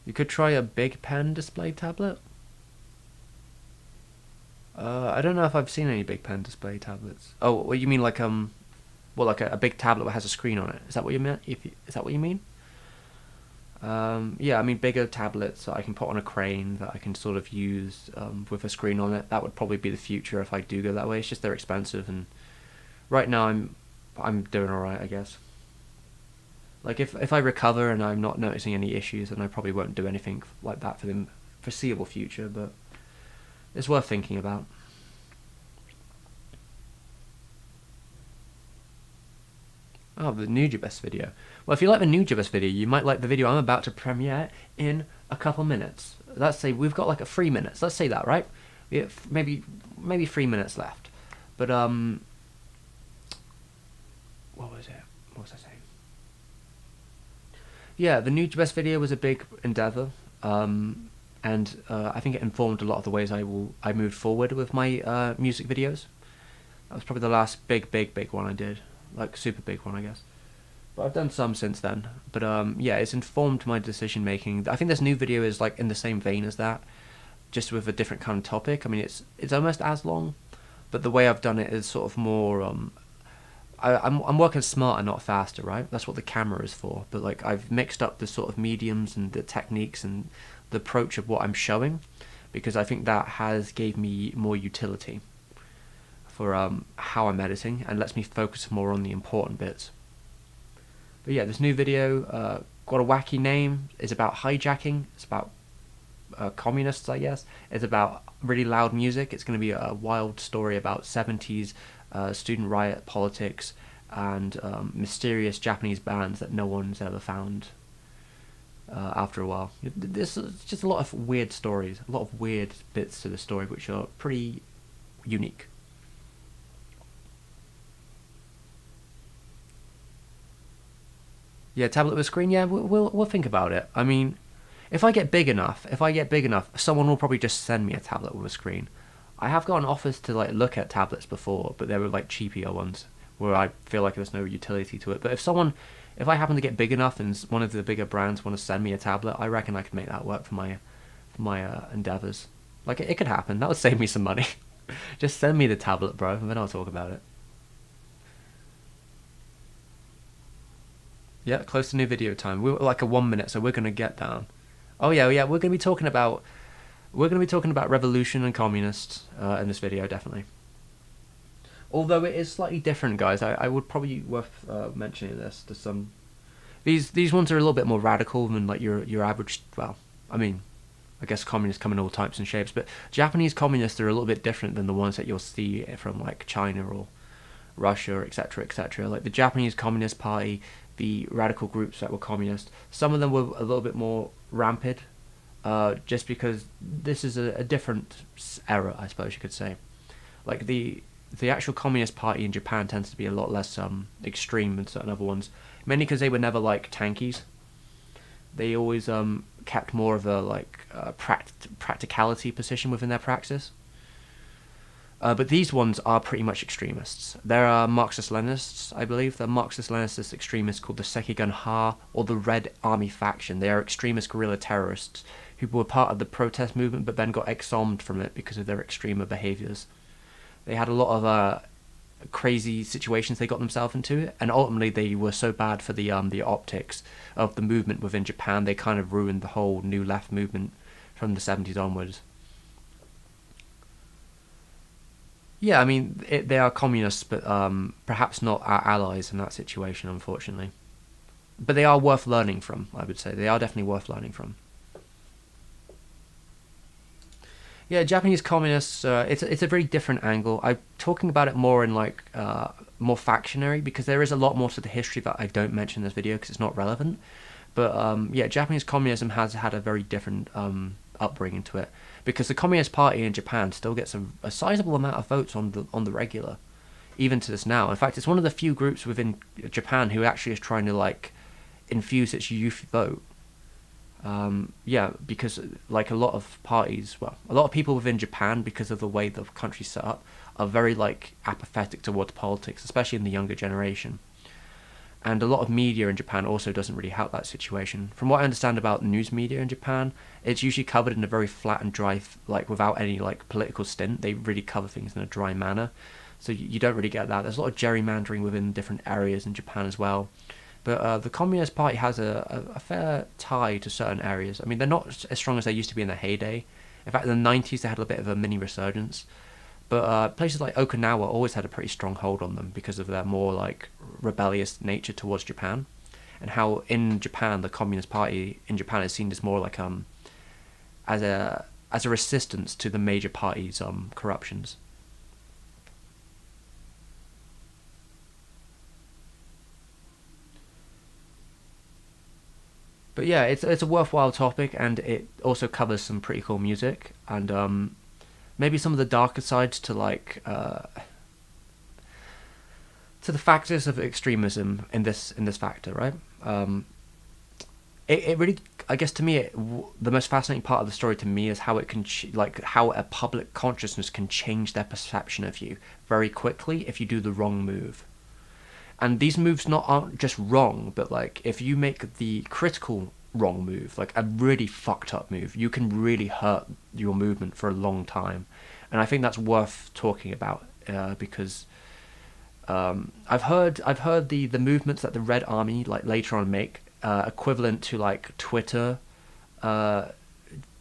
You could try a big pen display tablet. I don't know if I've seen any big pen display tablets. Oh, what you mean, like like a big tablet that has a screen on it? Is that what you meant? Is that what you mean? Yeah, I mean bigger tablets that I can put on a crane that I can sort of use with a screen on it. That would probably be the future if I do go that way. It's just they're expensive, and right now I'm doing all right, I guess. Like if I recover and I'm not noticing any issues, then I probably won't do anything like that for the foreseeable future. But it's worth thinking about. Oh, the Nujabes video. Well, if you like the Nujabes video, you might like the video I'm about to premiere in a couple minutes. Let's say we've got like 3 minutes. Let's say that, right? We have maybe 3 minutes left. But what was it? What was I saying? Yeah, the Nujabes video was a big endeavor. And I think it informed a lot of the ways I moved forward with my music videos. That was probably the last big one I did, like super big one, I guess. But I've done some since then. But yeah, it's informed my decision making. I think this new video is like in the same vein as that, just with a different kind of topic. I mean, it's almost as long, but the way I've done it is sort of more. I'm working smarter, not faster, right? That's what the camera is for. But like I've mixed up the sort of mediums and the techniques and the approach of what I'm showing, because I think that has gave me more utility for how I'm editing and lets me focus more on the important bits. But yeah, this new video got a wacky name. It's about hijacking. It's about communists, I guess. It's about really loud music. It's going to be a wild story about 70s student riot politics and mysterious Japanese bands that no one's ever found after a while. There's just a lot of weird stories, a lot of weird bits to the story which are pretty unique. Yeah, tablet with a screen. Yeah, we'll think about it. I mean, if I get big enough, someone will probably just send me a tablet with a screen. I have gotten offers to like look at tablets before, but they were like cheapier ones where I feel like there's no utility to it. But if I happen to get big enough and one of the bigger brands want to send me a tablet, I reckon I could make that work for my endeavors. Like, it could happen. That would save me some money. Just send me the tablet, bro, and then I'll talk about it. Yeah, close to new video time. We're like a 1 minute, so we're gonna get down. Oh yeah, yeah. We're gonna be talking about revolution and communists in this video, definitely. Although it is slightly different, guys. I would probably worth mentioning this to some. These ones are a little bit more radical than like your average. Well, I mean, I guess communists come in all types and shapes, but Japanese communists are a little bit different than the ones that you'll see from like China or Russia, etc., etc. Like the Japanese Communist Party, the radical groups that were communist, some of them were a little bit more rampant, just because this is a different era, I suppose you could say. Like the actual Communist Party in Japan tends to be a lot less extreme than certain other ones, mainly because they were never like tankies. They always kept more of a like practicality position within their praxis. But these ones are pretty much extremists. There are Marxist-Leninists, I believe. They're Marxist-Leninist extremists called the Sekigun-ha, or the Red Army faction. They are extremist guerrilla terrorists who were part of the protest movement but then got exhumed from it because of their extreme behaviours. They had a lot of crazy situations they got themselves into, and ultimately they were so bad for the optics of the movement within Japan, they kind of ruined the whole New Left movement from the 70s onwards. Yeah, I mean, they are communists, but perhaps not our allies in that situation, unfortunately. But they are worth learning from, I would say. They are definitely worth learning from. Yeah, Japanese communists, it's a very different angle. I'm talking about it more in like, more factionary, because there is a lot more to the history that I don't mention in this video because it's not relevant. But yeah, Japanese communism has had a very different upbringing to it, because the Communist Party in Japan still gets a sizable amount of votes on the regular, even to this now. In fact, it's one of the few groups within Japan who actually is trying to like infuse its youth vote. Yeah, because like a lot of parties, well, a lot of people within Japan, because of the way the country's set up, are very like apathetic towards politics, especially in the younger generation. And a lot of media in Japan also doesn't really help that situation. From what I understand about news media in Japan, it's usually covered in a very flat and dry, like without any like political stint. They really cover things in a dry manner, so you don't really get that. There's a lot of gerrymandering within different areas in Japan as well. But the Communist Party has a fair tie to certain areas. I mean, they're not as strong as they used to be in their heyday. In fact, in the 90s they had a bit of a mini resurgence. But places like Okinawa always had a pretty strong hold on them because of their more like rebellious nature towards Japan, and how in Japan the Communist Party in Japan is seen as more like as a resistance to the major parties' corruptions. But yeah, it's a worthwhile topic, and it also covers some pretty cool music, and maybe some of the darker sides to like to the factors of extremism in this factor, right? It really, I guess to me, the most fascinating part of the story to me is how it can like how a public consciousness can change their perception of you very quickly if you do the wrong move. And these moves aren't just wrong, but like if you make the critical wrong move, like a really fucked up move, you can really hurt your movement for a long time. And I think that's worth talking about because I've heard the movements that the Red Army like later on make equivalent to like Twitter,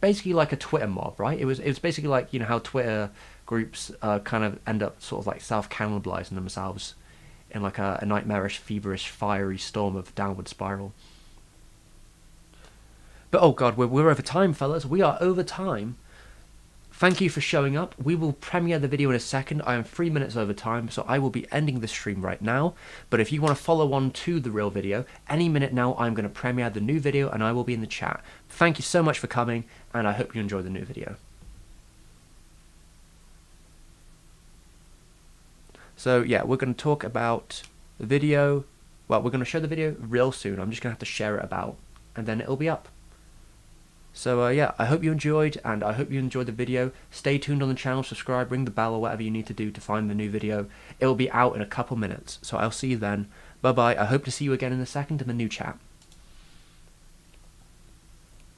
basically like a Twitter mob, right? It was basically like, you know, how Twitter groups kind of end up sort of like self-cannibalizing themselves in like a nightmarish, feverish, fiery storm of downward spiral. But oh god, we're over time, fellas. We are over time. Thank you for showing up. We will premiere the video in a second. I am 3 minutes over time, so I will be ending the stream right now. But if you want to follow on to the real video, any minute now I'm going to premiere the new video and I will be in the chat. Thank you so much for coming, and I hope you enjoy the new video. So yeah, we're going to talk about the video. Well, we're going to show the video real soon. I'm just going to have to share it about, and then it'll be up. So yeah, I hope you enjoyed, and I hope you enjoyed the video. Stay tuned on the channel, subscribe, ring the bell, or whatever you need to do to find the new video. It will be out in a couple minutes, so I'll see you then. Bye bye. I hope to see you again in a second in the new chat.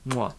Mwah.